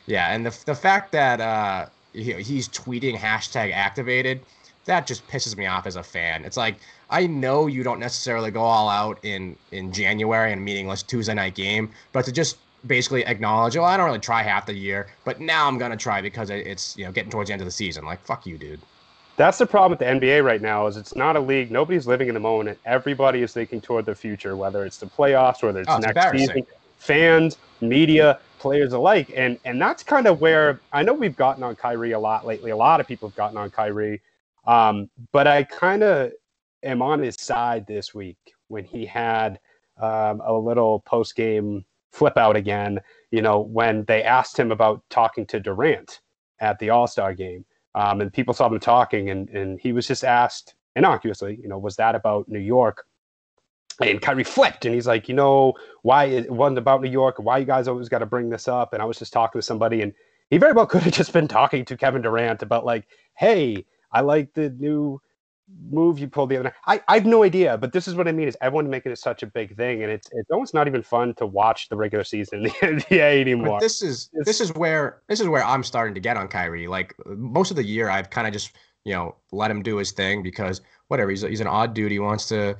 Yeah, and the fact that he's tweeting #activated, that just pisses me off as a fan. It's like, I know you don't necessarily go all out in January in a meaningless Tuesday night game, but to just basically acknowledge, I don't really try half the year, but now I'm going to try because it's getting towards the end of the season. Like, fuck you, dude. That's the problem with the NBA right now, is it's not a league. Nobody's living in the moment. Everybody is thinking toward the future, whether it's the playoffs, whether it's next season. Fans, media, players alike. And that's kind of where I know we've gotten on Kyrie a lot lately. A lot of people have gotten on Kyrie. But I kind of am on his side this week when he had a little post-game flip out again, when they asked him about talking to Durant at the All-Star game. And people saw them talking, and he was just asked innocuously, was that about New York? And Kyrie flipped, and he's like, why it wasn't about New York? Why you guys always got to bring this up? And I was just talking to somebody, and he very well could have just been talking to Kevin Durant about, like, hey, I like the new move you pulled the other night. I have no idea, but this is what I mean, is everyone making it such a big thing, and it's almost not even fun to watch the regular season in the NBA anymore. But this is where I'm starting to get on Kyrie. Like, most of the year, I've kind of just let him do his thing because whatever, he's an odd dude. He wants to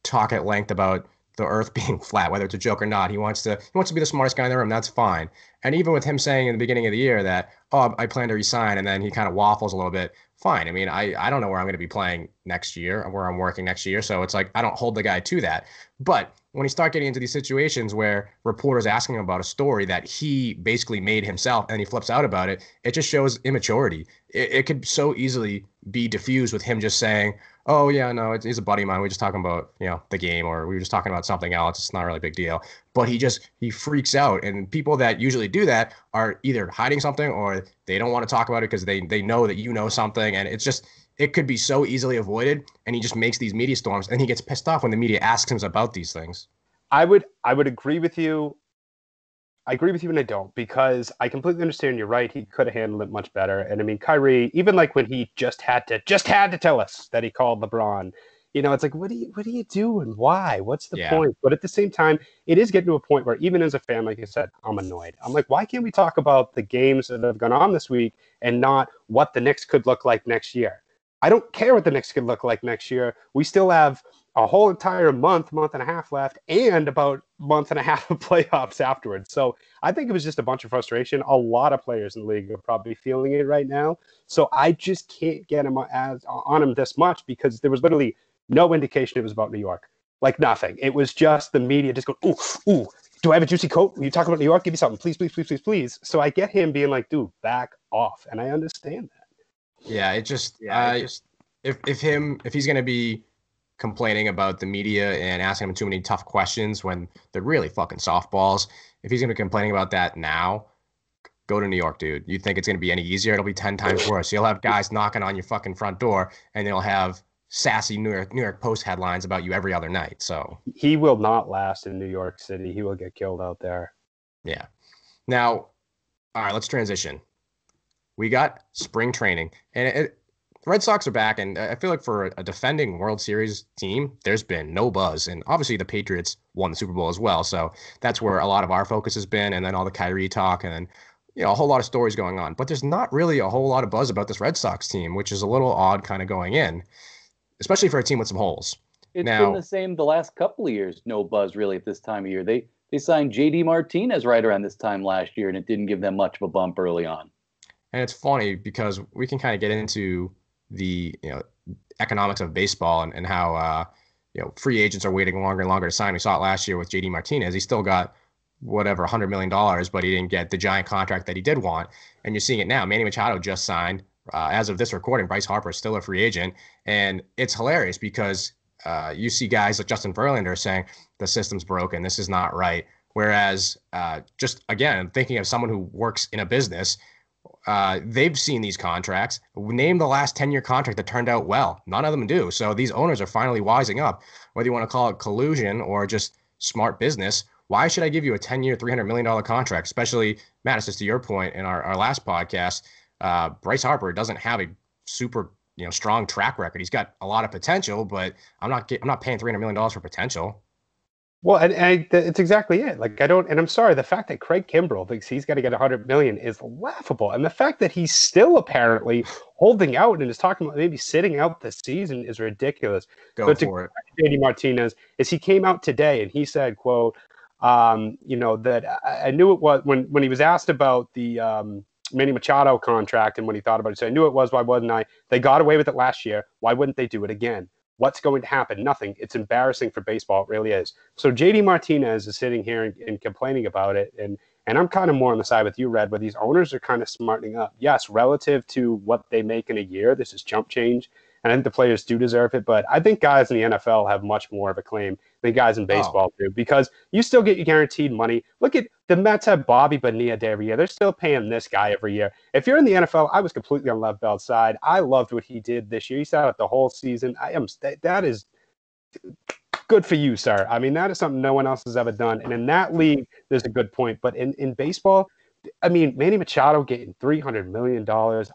talk at length about the earth being flat, whether it's a joke or not. He wants to be the smartest guy in the room. That's fine. And even with him saying in the beginning of the year that, I plan to resign, and then he kind of waffles a little bit. Fine. I mean, I don't know where I'm going to be playing next year or where I'm working next year. So it's like, I don't hold the guy to that. But when you start getting into these situations where reporters asking him about a story that he basically made himself and he flips out about it, it just shows immaturity. It could so easily be diffused with him just saying, oh, yeah, no, he's a buddy of mine. We're just talking about, the game, or we were just talking about something else. It's not really a big deal. But he freaks out. And people that usually do that are either hiding something or they don't want to talk about it because they know that something. And it could be so easily avoided. And he just makes these media storms, and he gets pissed off when the media asks him about these things. I would agree with you. I agree with you and I don't, because I completely understand you're right. He could have handled it much better. And I mean, Kyrie, even like when he just had to tell us that he called LeBron, it's like, what do you do and why? What's the point? But at the same time, it is getting to a point where even as a fan, like I said, I'm annoyed. I'm like, why can't we talk about the games that have gone on this week and not what the Knicks could look like next year? I don't care what the Knicks could look like next year. We still have a whole entire month and a half left, and about a month and a half of playoffs afterwards. So I think it was just a bunch of frustration. A lot of players in the league are probably feeling it right now. So I just can't get him on him this much, because there was literally no indication it was about New York. Like, nothing. It was just the media just going, ooh, do I have a juicy coat? When you talk about New York, give me something. Please, please, please, please, please. So I get him being like, dude, back off. And I understand that. Yeah, if he's going to be complaining about the media and asking him too many tough questions when they're really fucking softballs, if he's going to be complaining about that now, go to New York, dude. You think it's going to be any easier? It'll be 10 times worse. You'll have guys knocking on your fucking front door, and they'll have sassy New York Post headlines about you every other night. So he will not last in New York City. He will get killed out there. Yeah. Now, all right, let's transition. We got spring training, and Red Sox are back, and I feel like for a defending World Series team, there's been no buzz. And obviously, the Patriots won the Super Bowl as well, so that's where a lot of our focus has been. And then all the Kyrie talk, and then a whole lot of stories going on. But there's not really a whole lot of buzz about this Red Sox team, which is a little odd, kind of going in, especially for a team with some holes. It's been the same the last couple of years. No buzz really at this time of year. They signed J.D. Martinez right around this time last year, and it didn't give them much of a bump early on. And it's funny because we can kind of get into the economics of baseball and how free agents are waiting longer and longer to sign. We saw it last year with JD Martinez. He still got whatever $100 million, but he didn't get the giant contract that he did want. And you're seeing it now. Manny Machado just signed. As of this recording, Bryce Harper is still a free agent, and it's hilarious because you see guys like Justin Verlander saying the system's broken, this is not right. Whereas, just again, thinking of someone who works in a business. They've seen these contracts. Name the last 10-year contract that turned out well. None of them do. So these owners are finally wising up. Whether you want to call it collusion or just smart business, why should I give you a 10-year, $300 million contract? Especially, Matt, just to your point in our last podcast, Bryce Harper doesn't have a super strong track record. He's got a lot of potential, but I'm not paying $300 million for potential. Well, and it's exactly it. Like, and I'm sorry, the fact that Craig Kimbrell thinks he's got to get $100 million is laughable. And the fact that he's still apparently holding out and is talking about maybe sitting out the season is ridiculous. Go for it. JD Martinez is he came out today and he said, quote, that I knew it was when he was asked about the Manny Machado contract and when he thought about it, he said, I knew it was, why wasn't I? They got away with it last year. Why wouldn't they do it again? What's going to happen? Nothing. It's embarrassing for baseball. It really is. So JD Martinez is sitting here and complaining about it. And I'm kind of more on the side with you, Red, where these owners are kind of smartening up. Yes, relative to what they make in a year, this is chump change. And I think the players do deserve it. But I think guys in the NFL have much more of a claim than guys in baseball do, because you still get your guaranteed money. Look at the Mets have Bobby Bonilla every year. They're still paying this guy every year. If you're in the NFL, I was completely on Lev Bell's side. I loved what he did this year. He sat out the whole season. That is good for you, sir. I mean, that is something no one else has ever done. And in that league, there's a good point. But in baseball, I mean, Manny Machado getting $300 million.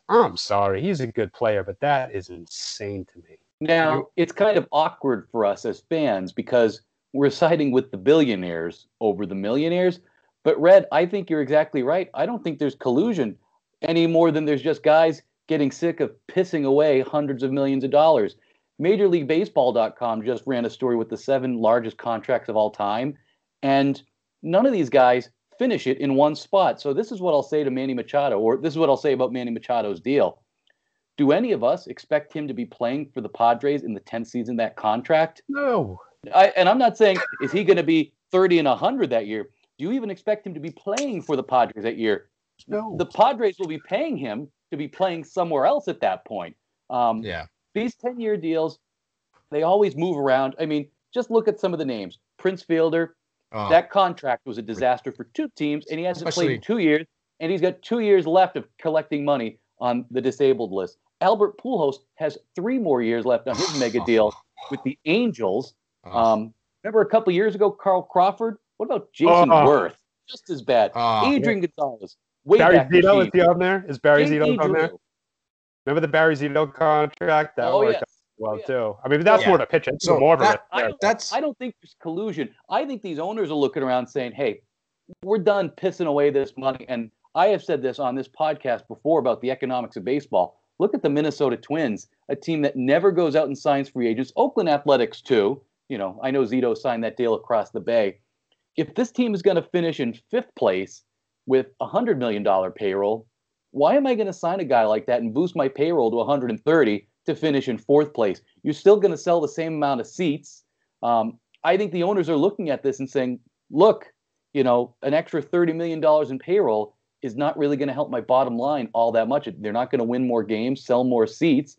I'm sorry. He's a good player, but that is insane to me. Now, it's kind of awkward for us as fans because we're siding with the billionaires over the millionaires. But, Red, I think you're exactly right. I don't think there's collusion any more than there's just guys getting sick of pissing away hundreds of millions of dollars. MajorLeagueBaseball.com just ran a story with the 7 largest contracts of all time, and none of these guys finish it in one spot. So this is what I'll say to Manny Machado, or this is what I'll say about Manny Machado's deal. Do any of us expect him to be playing for the Padres in the 10th season of that contract? No. And I'm not saying, is he going to be 30 and 100 that year? Do you even expect him to be playing for the Padres that year? No. The Padres will be paying him to be playing somewhere else at that point. These 10-year deals, they always move around. I mean, just look at some of the names. Prince Fielder, that contract was a disaster for 2 teams, and he hasn't played in 2 years, and he's got 2 years left of collecting money on the disabled list. Albert Pujols has 3 more years left on his mega deal with the Angels. Remember a couple years ago, Carl Crawford? What about Jason Worth? Just as bad. Adrian Gonzalez. Barry Zito, is he on there? Is Barry Zito on there? Remember the Barry Zito contract? That worked out well, too. I mean, that's more to pitch it. So more of I don't think there's collusion. I think these owners are looking around saying, hey, we're done pissing away this money. And I have said this on this podcast before about the economics of baseball. Look at the Minnesota Twins, a team that never goes out and signs free agents. Oakland Athletics, too. I know Zito signed that deal across the bay. If this team is going to finish in 5th place with $100 million payroll, why am I going to sign a guy like that and boost my payroll to 130 to finish in 4th place? You're still going to sell the same amount of seats. I think the owners are looking at this and saying, look, an extra $30 million in payroll is not really going to help my bottom line all that much. They're not going to win more games, sell more seats.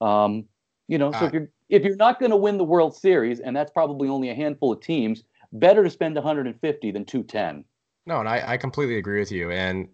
So if you're not going to win the World Series, and that's probably only a handful of teams, better to spend 150 than 210. No, and I completely agree with you. And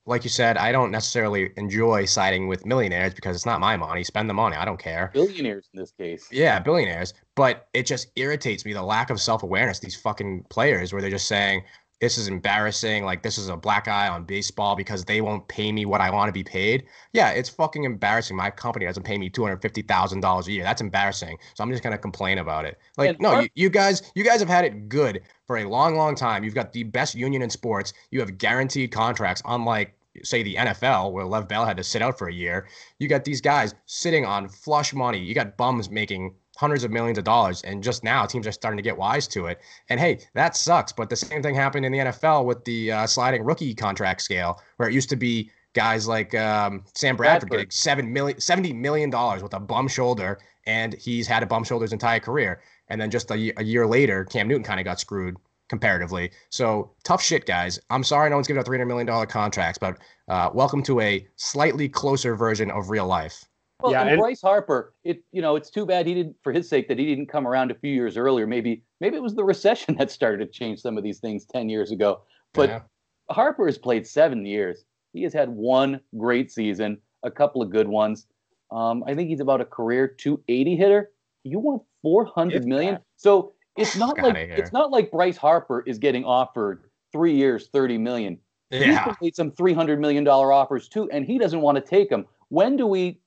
like you said, I don't necessarily enjoy siding with millionaires because it's not my money. Spend the money. I don't care. Billionaires in this case. Yeah, billionaires. But it just irritates me, the lack of self-awareness, these fucking players, where they're just saying, this is embarrassing. Like, this is a black eye on baseball because they won't pay me what I want to be paid. Yeah, it's fucking embarrassing. My company doesn't pay me $250,000 a year. That's embarrassing. So I'm just gonna complain about it. And Like, no, you guys have had it good for a long, long time. You've got the best union in sports. You have guaranteed contracts, unlike say the NFL, where Lev Bell had to sit out for a year. You got these guys sitting on flush money. You got bums making hundreds of millions of dollars, and just now teams are starting to get wise to it. And hey, that sucks. But the same thing happened in the NFL with the sliding rookie contract scale, where it used to be guys like Sam Bradford getting $70 million with a bum shoulder, and he's had a bum shoulder his entire career. And then just a year later, Cam Newton kind of got screwed comparatively. So tough shit, guys. I'm sorry no one's giving out $300 million contracts, but welcome to a slightly closer version of real life. Well, yeah, and Bryce Harper, it's too bad he didn't, for his sake, that he didn't come around a few years earlier. Maybe it was the recession that started to change some of these things 10 years ago. But yeah. Harper has played 7 years. He has had one great season, a couple of good ones. I think he's about a career 280 hitter. You want $400 million? So it's not like Bryce Harper is getting offered 3 years, $30 million. Yeah. He's made some $300 million offers too, and he doesn't want to take them. When do we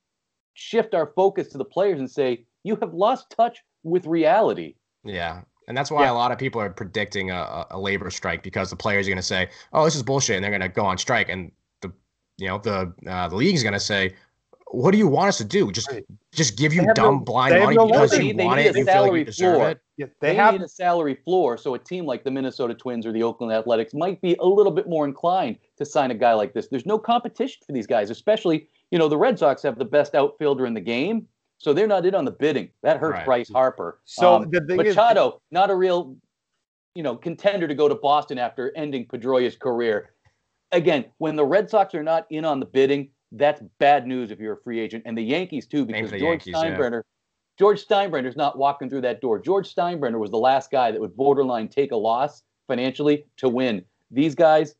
shift our focus to the players and say, you have lost touch with reality? Yeah. And that's why a lot of people are predicting a labor strike, because the players are going to say, oh, this is bullshit, and they're going to go on strike. And the league is going to say, what do you want us to do? Just give you blind money because you want it and you feel like you deserve it? Yeah, they need a salary floor, so a team like the Minnesota Twins or the Oakland Athletics might be a little bit more inclined to sign a guy like this. There's no competition for these guys, especially, the Red Sox have the best outfielder in the game, so they're not in on the bidding. That hurts Bryce Harper. So the thing Machado, not a real, contender to go to Boston after ending Pedroia's career. Again, when the Red Sox are not in on the bidding, that's bad news if you're a free agent. And the Yankees, too, because George Steinbrenner's not walking through that door. George Steinbrenner was the last guy that would borderline take a loss financially to win. These guys,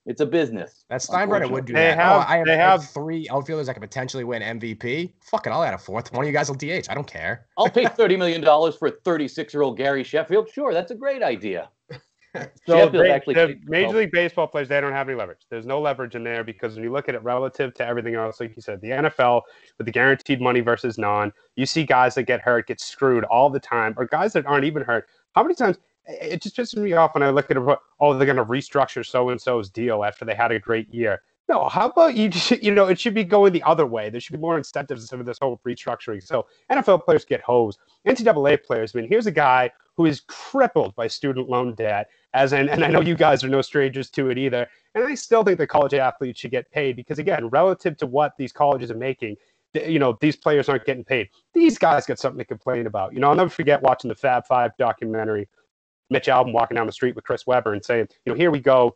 it's a business. That Steinbrenner would do that. I have 3 outfilders that could potentially win MVP. Fuck it, I'll add a 4th. One of you guys will DH. I don't care. I'll pay $30 million for a 36-year-old Gary Sheffield. Sure, that's a great idea. So the Major League Baseball players, they don't have any leverage. There's no leverage in there, because when you look at it relative to everything else, like you said, the NFL with the guaranteed money versus non, you see guys that get hurt, get screwed all the time, or guys that aren't even hurt. How many times? It just pisses me off when I look at it. Oh, they're going to restructure so-and-so's deal after they had a great year. No, how about it should be going the other way. There should be more incentives instead of this whole restructuring. So NFL players get hosed. NCAA players, here's a guy who is crippled by student loan debt, and I know you guys are no strangers to it either. And I still think the college athletes should get paid, because, again, relative to what these colleges are making, these players aren't getting paid. These guys got something to complain about. I'll never forget watching the Fab Five documentary, Mitch Albom walking down the street with Chris Webber and saying, here we go.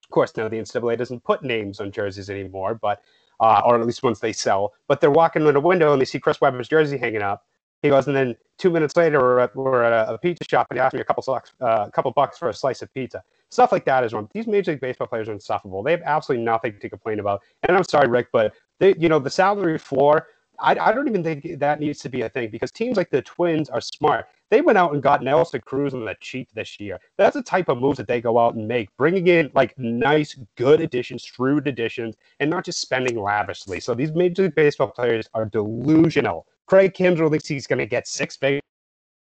Of course, now the NCAA doesn't put names on jerseys anymore, but or at least once they sell. But they're walking in a window and they see Chris Webber's jersey hanging up. He goes, and then 2 minutes later, we're at a pizza shop, and he asked me a couple bucks for a slice of pizza. Stuff like that is wrong. These Major League Baseball players are insufferable. They have absolutely nothing to complain about. And I'm sorry, Rick, but the salary floor, I don't even think that needs to be a thing, because teams like the Twins are smart. They went out and got Nelson Cruz on the cheap this year. That's the type of moves that they go out and make, bringing in like nice, good additions, shrewd additions, and not just spending lavishly. So these Major League Baseball players are delusional. Craig Kimbrell thinks he's going to get 6 figures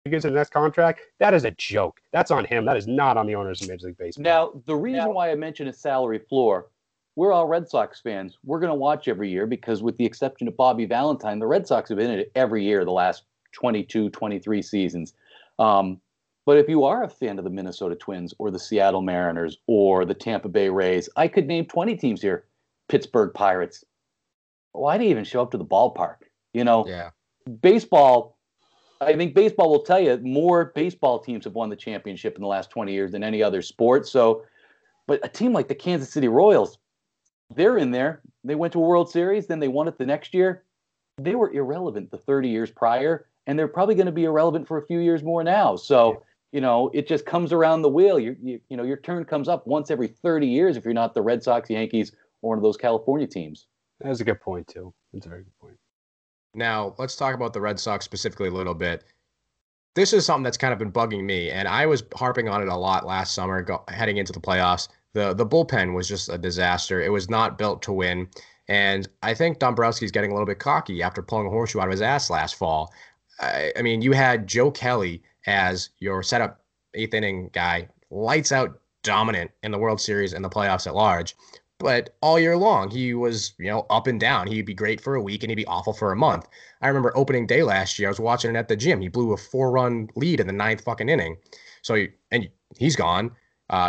in the next contract. That is a joke. That's on him. That is not on the owners of Major League Baseball. Now, the reason why I mentioned a salary floor, we're all Red Sox fans. We're going to watch every year because, with the exception of Bobby Valentine, the Red Sox have been in it every year the last 22, 23 seasons. But if you are a fan of the Minnesota Twins or the Seattle Mariners or the Tampa Bay Rays, I could name 20 teams here. Pittsburgh Pirates. Why do you even show up to the ballpark? Yeah. Baseball, I think baseball will tell you more baseball teams have won the championship in the last 20 years than any other sport. So, but a team like the Kansas City Royals, they're in there. They went to a World Series, then they won it the next year. They were irrelevant the 30 years prior, and they're probably going to be irrelevant for a few years more now. So, it just comes around the wheel. Your turn comes up once every 30 years if you're not the Red Sox, Yankees, or one of those California teams. That's a good point, too. That's a very good point. Now, let's talk about the Red Sox specifically a little bit. this is something that's kind of been bugging me, and I was harping on it a lot last summer, heading into the playoffs. The bullpen was just a disaster. It was not built to win, and I think Dombrowski's getting a little bit cocky after pulling a horseshoe out of his ass last fall. I mean, you had Joe Kelly as your setup eighth inning guy, lights out dominant in the World Series and the playoffs at large. But all year long, he was, up and down. He'd be great for a week and he'd be awful for a month. I remember opening day last year. I was watching it at the gym. He blew a 4-run lead in the ninth fucking inning. And he's gone.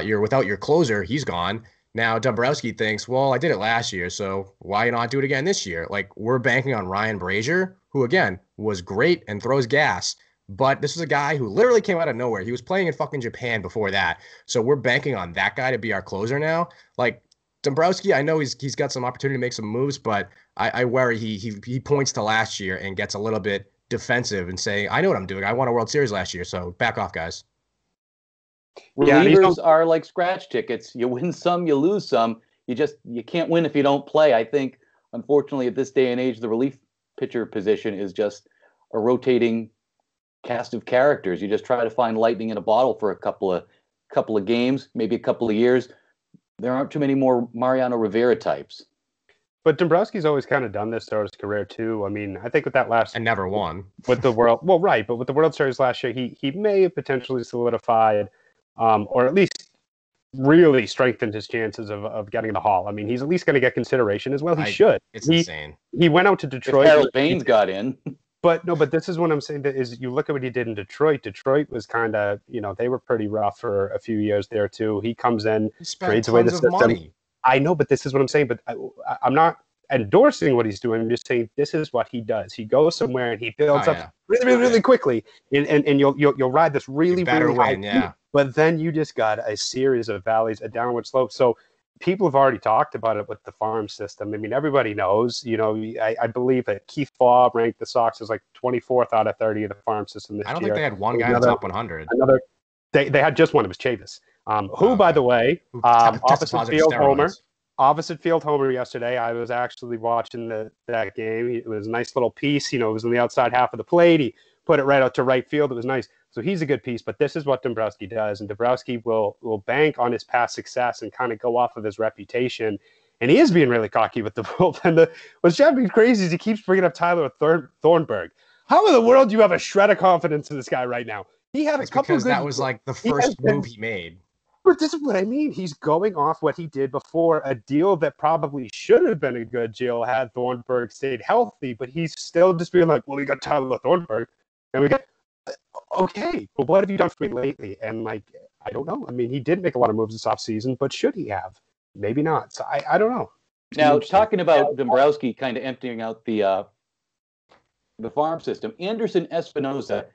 You're without your closer. He's gone. Now Dombrowski thinks, well, I did it last year, so why not do it again this year? Like, we're banking on Ryan Brazier, who again was great and throws gas. But this was a guy who literally came out of nowhere. He was playing in fucking Japan before that. So we're banking on that guy to be our closer now. Like, Dombrowski, I know he's got some opportunity to make some moves, but I worry he points to last year and gets a little bit defensive and saying, I know what I'm doing. I won a World Series last year, so back off, guys. Relievers are like scratch tickets. You win some, you lose some. You can't win if you don't play. I think, unfortunately, at this day and age, the relief pitcher position is just a rotating cast of characters. You just try to find lightning in a bottle for a couple of games, maybe a couple of years. There aren't too many more Mariano Rivera types. But Dombrowski's always kind of done this throughout his career too. I mean, I think with that last and never won with the World. Well, right, but with the World Series last year, he may have potentially solidified, or at least really strengthened his chances of getting the Hall. I mean, he's at least going to get consideration as well. He should. It's insane. He went out to Detroit. If Harold Baines got in. But this is what I'm saying is you look at what he did in Detroit. Detroit was kind of, they were pretty rough for a few years there too. He comes in, trades away the system. Money. I know, but this is what I'm saying. But I'm not endorsing what he's doing. I'm just saying this is what he does. He goes somewhere and he builds up really quickly, and you'll ride this really high peak, but then you just got a series of valleys, a downward slope. So people have already talked about it with the farm system. I mean, everybody knows, I believe that Keith Faub ranked the Sox as like 24th out of 30 of the farm system this year. I don't think they had one guy in the top 100. They had just one. It was Chavis, who, by the way, opposite field homer yesterday. I was actually watching that game. It was a nice little piece. It was on the outside half of the plate. He put it right out to right field. It was nice. So he's a good piece, but this is what Dombrowski does, and Dombrowski will bank on his past success and kind of go off of his reputation. And he is being really cocky with the bullpen. What's driving me crazy is he keeps bringing up Tyler Thornburg. How in the world do you have a shred of confidence in this guy right now? He had a couple because that was like the first move he made. But this is what I mean. He's going off what he did before, a deal that probably should have been a good deal had Thornburg stayed healthy, but he's still just being like, well, we got Tyler Thornburg, and we got okay, but what have you done for me lately? And I don't know. I mean, he did make a lot of moves this offseason, but should he have? Maybe not. So I don't know. Now, talking about Dombrowski kind of emptying out the farm system, Anderson Espinoza,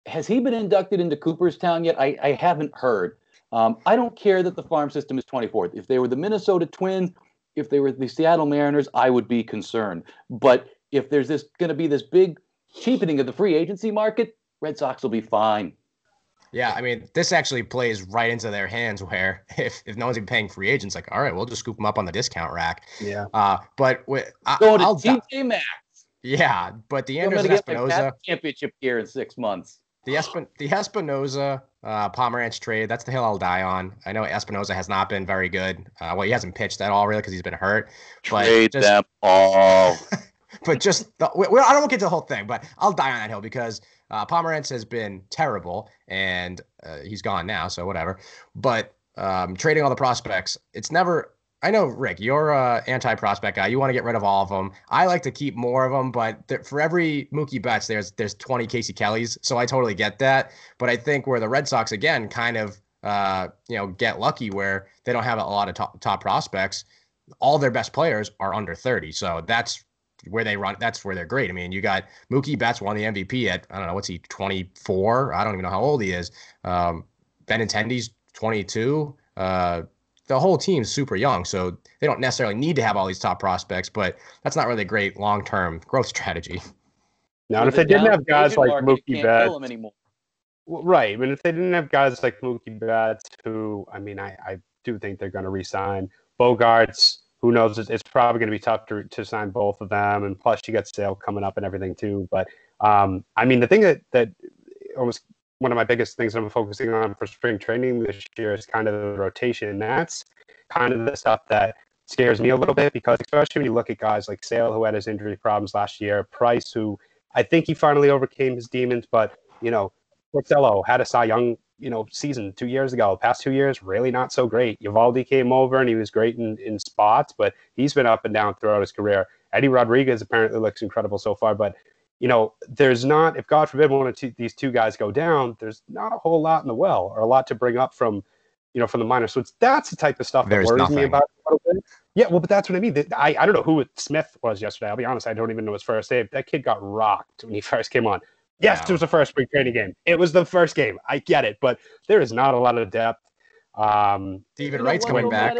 has he been inducted into Cooperstown yet? I haven't heard. I don't care that the farm system is 24th. If they were the Minnesota Twins, if they were the Seattle Mariners, I would be concerned. But if there's going to be this big cheapening of the free agency market, Red Sox will be fine. Yeah, I mean, this actually plays right into their hands where if no one's even paying free agents, like, all right, we'll just scoop them up on the discount rack. Yeah. But going to TJ Maxx. Yeah, but the Anderson Espinoza championship gear in 6 months. The Espinoza Pomeranz trade, that's the hill I'll die on. I know Espinoza has not been very good. Well, he hasn't pitched at all really because he's been hurt. Trade them all. But just I don't want to get to the whole thing, but I'll die on that hill because Pomeranz has been terrible, and he's gone now, so whatever. But trading all the prospects, it's never. I know, Rick, you're an anti-prospect guy. You want to get rid of all of them. I like to keep more of them, but for every Mookie Betts, there's 20 Casey Kellys, so I totally get that. But I think where the Red Sox again kind of get lucky where they don't have a lot of top prospects, all their best players are under 30, so that's where they run. That's where they're great. I mean, you got Mookie Betts won the MVP at, I don't know, what's he, 24? I don't even know how old he is. Benintendi's 22. The whole team's super young, so they don't necessarily need to have all these top prospects, but that's not really a great long-term growth strategy. Now, if they didn't have guys like Mookie Betts, right? I mean, if they didn't have guys like Mookie Betts, who, I mean, I do think they're going to re-sign. Bogarts, who knows? It's probably going to be tough to sign both of them, and plus you got Sale coming up and everything too. But I mean, the thing that almost one of my biggest things I'm focusing on for spring training this year is kind of the rotation. That's kind of the stuff that scares me a little bit, because especially when you look at guys like Sale, who had his injury problems last year, Price, who I think he finally overcame his demons, but, Porcello had a Cy Young, season 2 years ago. Past 2 years, really not so great. Uvalde came over and he was great in spots, but he's been up and down throughout his career. Eddie Rodriguez apparently looks incredible so far, but there's not, if God forbid these two guys go down, there's not a whole lot in the well or a lot to bring up from the minors. So that's the type of stuff that worries me about it a little bit. Yeah, well, but that's what I mean. I don't know who Smith was yesterday. I'll be honest, I don't even know his first name. That kid got rocked when he first came on. Yes, it was the first spring training game. It was the first game. I get it, but there is not a lot of depth. Stephen Wright's coming back.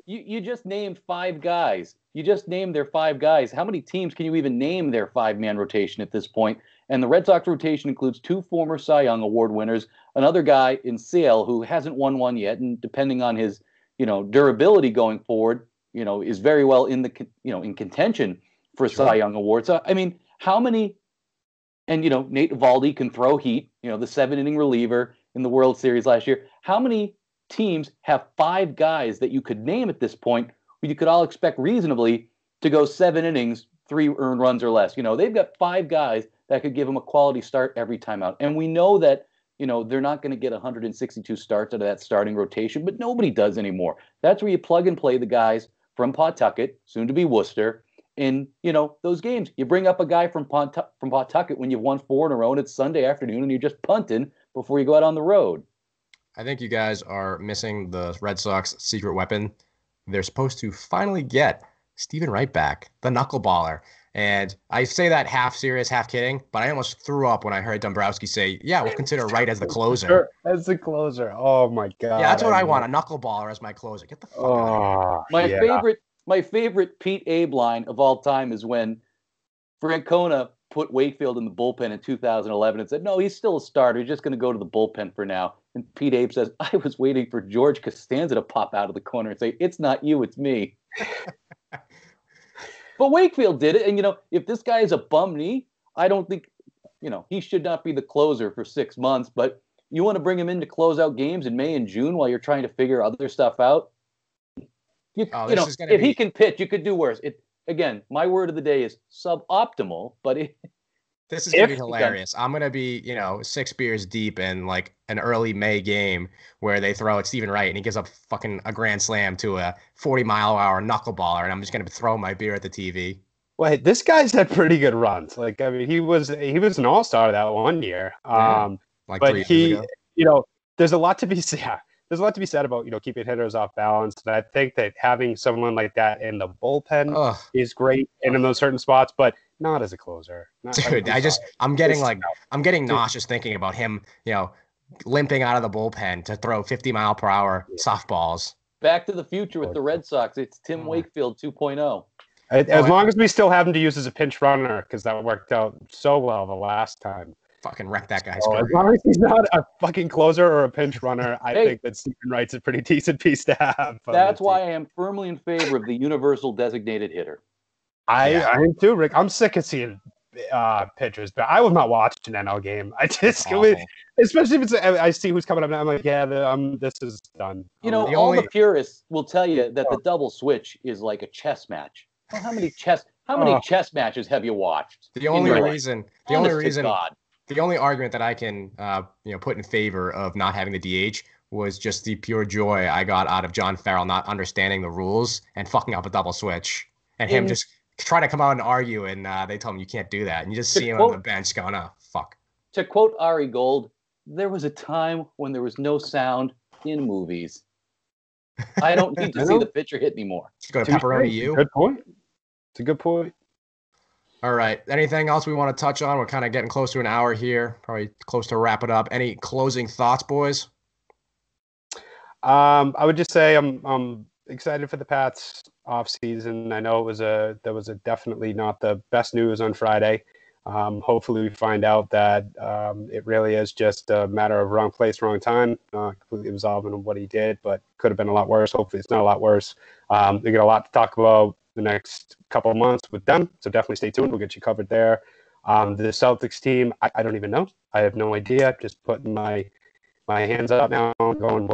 You just named 5 guys. You just named their 5 guys. How many teams can you even name their 5-man rotation at this point? And the Red Sox rotation includes 2 former Cy Young Award winners, another guy in Sale who hasn't won one yet, and depending on his durability going forward, is very well in the in contention for a Cy Young Award. So I mean, how many? And Nate Eovaldi can throw heat. The 7-inning reliever in the World Series last year. How many teams have 5 guys that you could name at this point who you could all expect reasonably to go 7 innings, 3 earned runs or less? They've got 5 guys that could give them a quality start every time out. And we know that, they're not going to get 162 starts out of that starting rotation, but nobody does anymore. That's where you plug and play the guys from Pawtucket, soon to be Worcester, in, those games. You bring up a guy from Pawtucket when you've won 4 in a row and it's Sunday afternoon and you're just punting before you go out on the road. I think you guys are missing the Red Sox secret weapon. They're supposed to finally get Stephen Wright back, the knuckleballer. And I say that half serious, half kidding, but I almost threw up when I heard Dombrowski say, yeah, we'll consider Wright as the closer. Sure, as the closer. Oh, my God. Yeah, that's what I want, a knuckleballer as my closer. Get the fuck out of here. My favorite Pete Abe line of all time is when Francona put Wakefield in the bullpen in 2011 and said, no, he's still a starter. He's just going to go to the bullpen for now. And Pete Abe says, I was waiting for George Costanza to pop out of the corner and say, it's not you, it's me. But Wakefield did it. And, if this guy is a bum knee, I don't think, he should not be the closer for 6 months. But you want to bring him in to close out games in May and June while you're trying to figure other stuff out? If he can pitch, you could do worse. Again, my word of the day is suboptimal, but this is going to be hilarious. I'm going to be, 6 beers deep in like an early May game where they throw at Stephen Wright and he gives up fucking a grand slam to a 40-mile-an-hour knuckleballer, and I'm just going to throw my beer at the TV. Well, this guy's had pretty good runs. Like, I mean, he was an all-star that one year. Like but 3 years ago. There's a lot to be said. There's a lot to be said about, keeping hitters off balance. And I think that having someone like that in the bullpen is great and in those certain spots, but not as a closer. Dude, I'm getting nauseous thinking about him, limping out of the bullpen to throw 50-mile-per-hour softballs. Back to the future with the Red Sox. It's Tim Wakefield 2.0. As long as we still have him to use as a pinch runner, because that worked out so well the last time. Fucking wreck that guy's career. As long as he's not a fucking closer or a pinch runner, I think that Stephen Wright's a pretty decent piece to have. That's why I am firmly in favor of the universal designated hitter. I am too, Rick. I'm sick of seeing pitchers, but I will not watch an NL game. I just, especially if I see who's coming up now. I'm like, this is done. All the purists will tell you that the double switch is like a chess match. Well, how many chess matches have you watched? The only argument that I can, put in favor of not having the DH was just the pure joy I got out of John Farrell not understanding the rules and fucking up a double switch, and him just trying to come out and argue, and they told him you can't do that, and you just see him on the bench going, "Oh, fuck." To quote Ari Gold, there was a time when there was no sound in movies. I don't need to see the pitcher hit anymore. Just go to Pepperoni U. Good point. It's a good point. All right. Anything else we want to touch on? We're kind of getting close to an hour here. Probably close to wrap it up. Any closing thoughts, boys? I would just say I'm excited for the Pats offseason. I know that was definitely not the best news on Friday. Hopefully we find out that it really is just a matter of wrong place, wrong time. Completely resolving what he did, but could have been a lot worse. Hopefully it's not a lot worse. We got a lot to talk about the next couple of months with them, so definitely stay tuned. We'll get you covered there. The Celtics team, I don't even know. I have no idea. Just putting my hands up now and going,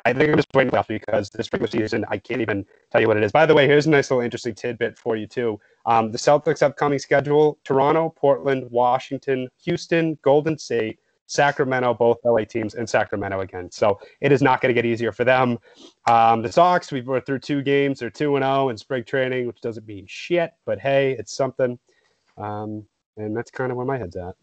I think I'm just waiting off because this regular season, I can't even tell you what it is. By the way, here's a nice little interesting tidbit for you, too. The Celtics' upcoming schedule, Toronto, Portland, Washington, Houston, Golden State, Sacramento, both LA teams, and Sacramento again. So it is not going to get easier for them. The Sox, we're through 2 games. They're 2-0 in spring training, which doesn't mean shit, but hey, it's something. And that's kind of where my head's at.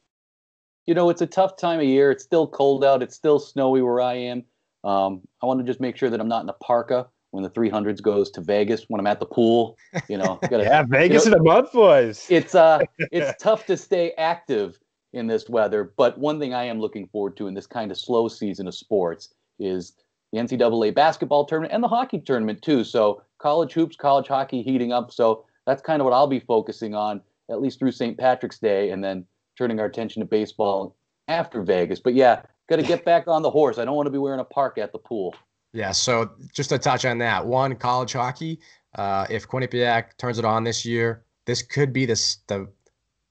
It's a tough time of year. It's still cold out. It's still snowy where I am. I want to just make sure that I'm not in a parka when the 300s goes to Vegas, when I'm at the pool. Yeah, Vegas in a month, boys. It's tough to stay active in this weather. But one thing I am looking forward to in this kind of slow season of sports is the NCAA basketball tournament and the hockey tournament too. So college hoops, college hockey heating up. So that's kind of what I'll be focusing on, at least through St. Patrick's Day, and then turning our attention to baseball after Vegas. But yeah, got to get back on the horse. I don't want to be wearing a parka at the pool. Yeah, so just to touch on that, one, college hockey, if Quinnipiac turns it on this year, this could be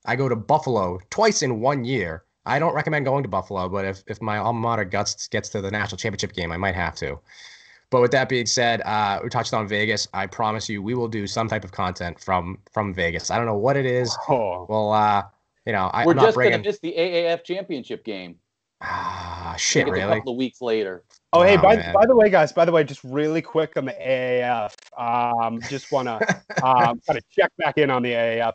I go to Buffalo twice in 1 year. I don't recommend going to Buffalo, but if my alma mater gets to the national championship game, I might have to. But with that being said, we touched on Vegas. I promise you, we will do some type of content from Vegas. I don't know what it is. Oh. Well, we're just going to miss the AAF championship game. Shit, really? A couple of weeks later. Oh, hey, by the way, guys, just really quick on the AAF. Just want to kind of check back in on the AAF.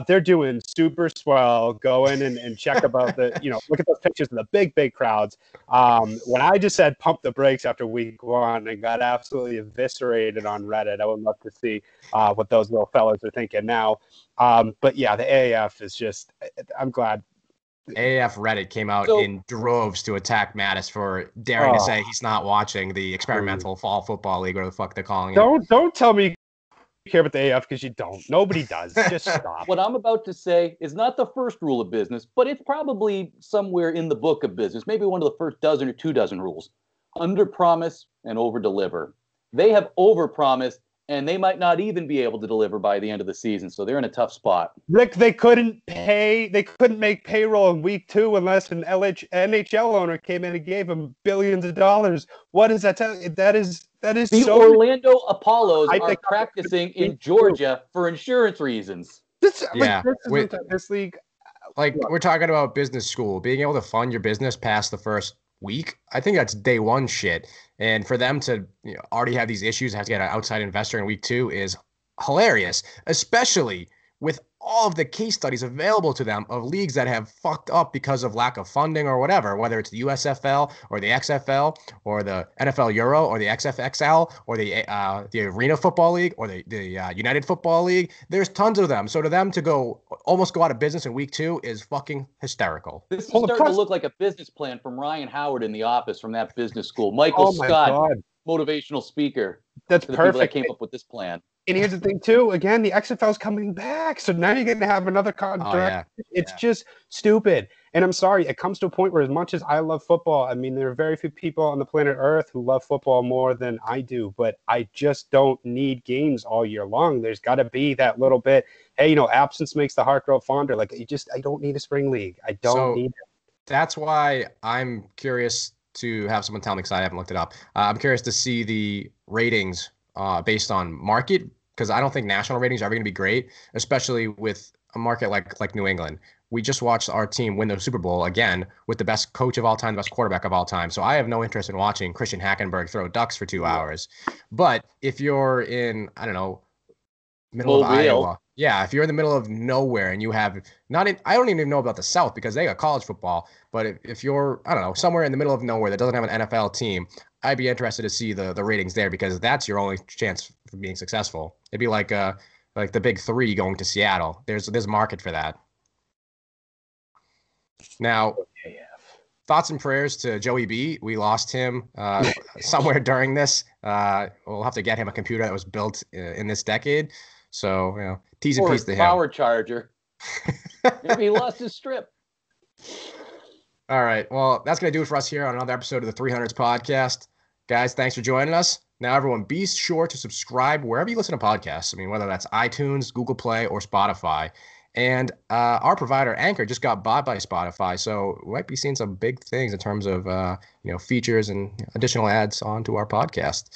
They're doing super swell. Go in and check about look at those pictures of the big crowds. When I just said pump the brakes after week 1 and got absolutely eviscerated on Reddit, I would love to see what those little fellas are thinking now. But yeah, the AAF is just, I'm glad. AAF Reddit came out in droves to attack Mattis for daring to say he's not watching the experimental fall football league, or the fuck they're calling it. Don't tell me you care about the AAF because you don't. Nobody does. Just stop. What I'm about to say is not the first rule of business, but it's probably somewhere in the book of business, maybe one of the first dozen or 2 dozen rules. Under promise and over deliver. They have over promised, and they might not even be able to deliver by the end of the season. So they're in a tough spot. Rick, they couldn't make payroll in week 2 unless an NHL owner came in and gave them billions of dollars. What does that tell you? That is the so Orlando Apollos are practicing in Georgia for insurance reasons. This league. We're talking about business school, being able to fund your business past the first week. I think that's day 1 shit. And for them to already have these issues, have to get an outside investor in week 2 is hilarious, especially with all of the case studies available to them of leagues that have fucked up because of lack of funding or whatever, whether it's the USFL or the XFL or the NFL Euro or the XFXL or the Arena Football League or the United Football League. There's tons of them. So to them to almost go out of business in week 2 is fucking hysterical. This is starting to look like a business plan from Ryan Howard in The Office from that business school. Michael Scott, motivational speaker. That's perfect. That came up with this plan. And here's the thing, too. Again, the XFL's coming back. So now you're going to have another contract. Oh, yeah. It's just stupid. And I'm sorry, it comes to a point where as much as I love football, I mean, there are very few people on the planet Earth who love football more than I do. But I just don't need games all year long. There's got to be that little bit, hey, absence makes the heart grow fonder. Like, I don't need a spring league. I don't need it. That's why I'm curious to have someone tell me, because I haven't looked it up. I'm curious to see the ratings based on market, because I don't think national ratings are ever going to be great, especially with a market like New England. We just watched our team win the Super Bowl again with the best coach of all time, the best quarterback of all time. So I have no interest in watching Christian Hackenberg throw ducks for 2 hours. But if you're in, I don't know, middle of Iowa. Yeah, if you're in the middle of nowhere and you have I don't even know about the South because they got college football. But if you're, I don't know, somewhere in the middle of nowhere that doesn't have an NFL team, I'd be interested to see the ratings there, because that's your only chance for being successful. It'd be like the big 3 going to Seattle. There's a market for that. Now, thoughts and prayers to Joey B. We lost him somewhere during this. We'll have to get him a computer that was built in this decade. So, T's and P's to him. Power charger. Maybe he lost his strip. All right. Well, that's going to do it for us here on another episode of the 300s podcast. Guys, thanks for joining us. Now, everyone, be sure to subscribe wherever you listen to podcasts. I mean, whether that's iTunes, Google Play, or Spotify. And our provider, Anchor, just got bought by Spotify, so we might be seeing some big things in terms of features and additional ads onto our podcast.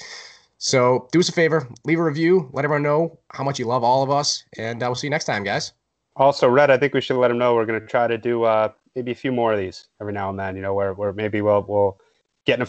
So do us a favor, leave a review, let everyone know how much you love all of us, and we'll see you next time, guys. Also, Red, I think we should let them know we're going to try to do maybe a few more of these every now and then. Where maybe we'll get in a